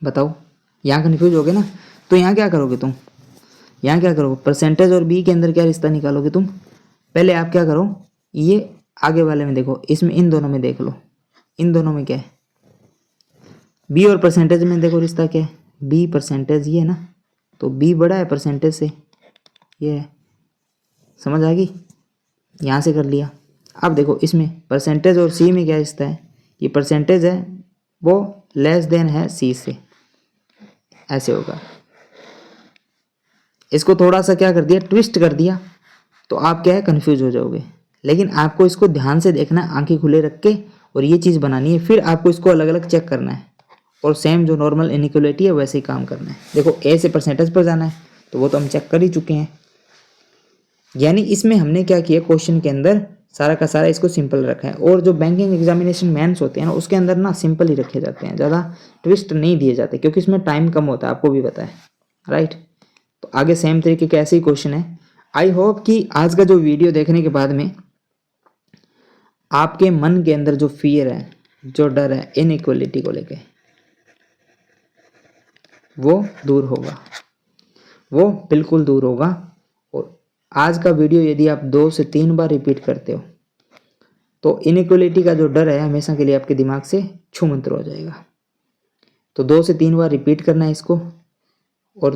बताओ, यहाँ कन्फ्यूज हो गए ना, तो यहाँ क्या करोगे तुम, यहाँ क्या करोगे, परसेंटेज और बी के अंदर क्या रिश्ता निकालोगे तुम, पहले आप क्या करो, ये आगे वाले में देखो, इसमें इन दोनों में देख लो, इन दोनों में क्या है, बी और परसेंटेज में देखो रिश्ता क्या है, बी परसेंटेज ये है ना, तो बी बड़ा है परसेंटेज से, ये है, समझ आ गई, यहाँ से कर लिया। अब देखो इसमें परसेंटेज और सी में क्या रिश्ता है, ये परसेंटेज है वो लेस देन है सी से, ऐसे होगा। इसको थोड़ा सा क्या कर दिया, ट्विस्ट कर दिया, तो आप क्या है कंफ्यूज हो जाओगे, लेकिन आपको इसको ध्यान से देखना है, आंखें खुले रख के, और ये चीज़ बनानी है, फिर आपको इसको अलग अलग चेक करना है, और सेम जो नॉर्मल इनइक्वालिटी है वैसे ही काम करना है। देखो ए से परसेंटेज पर जाना है, तो वो तो हम चेक कर ही चुके हैं, यानी इसमें हमने क्या किया, क्वेश्चन के अंदर सारा का सारा इसको सिंपल रखा है, और जो बैंकिंग एग्जामिनेशन मेंस होते हैं ना उसके अंदर ना सिंपल ही रखे जाते हैं, ज़्यादा ट्विस्ट नहीं दिए जाते, क्योंकि इसमें टाइम कम होता है, आपको भी पता है, राइट। तो आगे सेम तरीके के ऐसे ही क्वेश्चन है। आई होप कि आज का जो वीडियो देखने के बाद में आपके मन के अंदर जो फियर है, जो डर है इनइक्वालिटी को लेके, वो दूर होगा, वो बिल्कुल दूर होगा। और आज का वीडियो यदि आप 2 से 3 बार रिपीट करते हो तो इनइक्वालिटी का जो डर है हमेशा के लिए आपके दिमाग से छूमंतर हो जाएगा। तो 2 से 3 बार रिपीट करना है इसको, और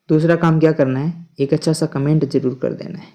दूसरा काम क्या करना है, एक अच्छा सा कमेंट जरूर कर देना है।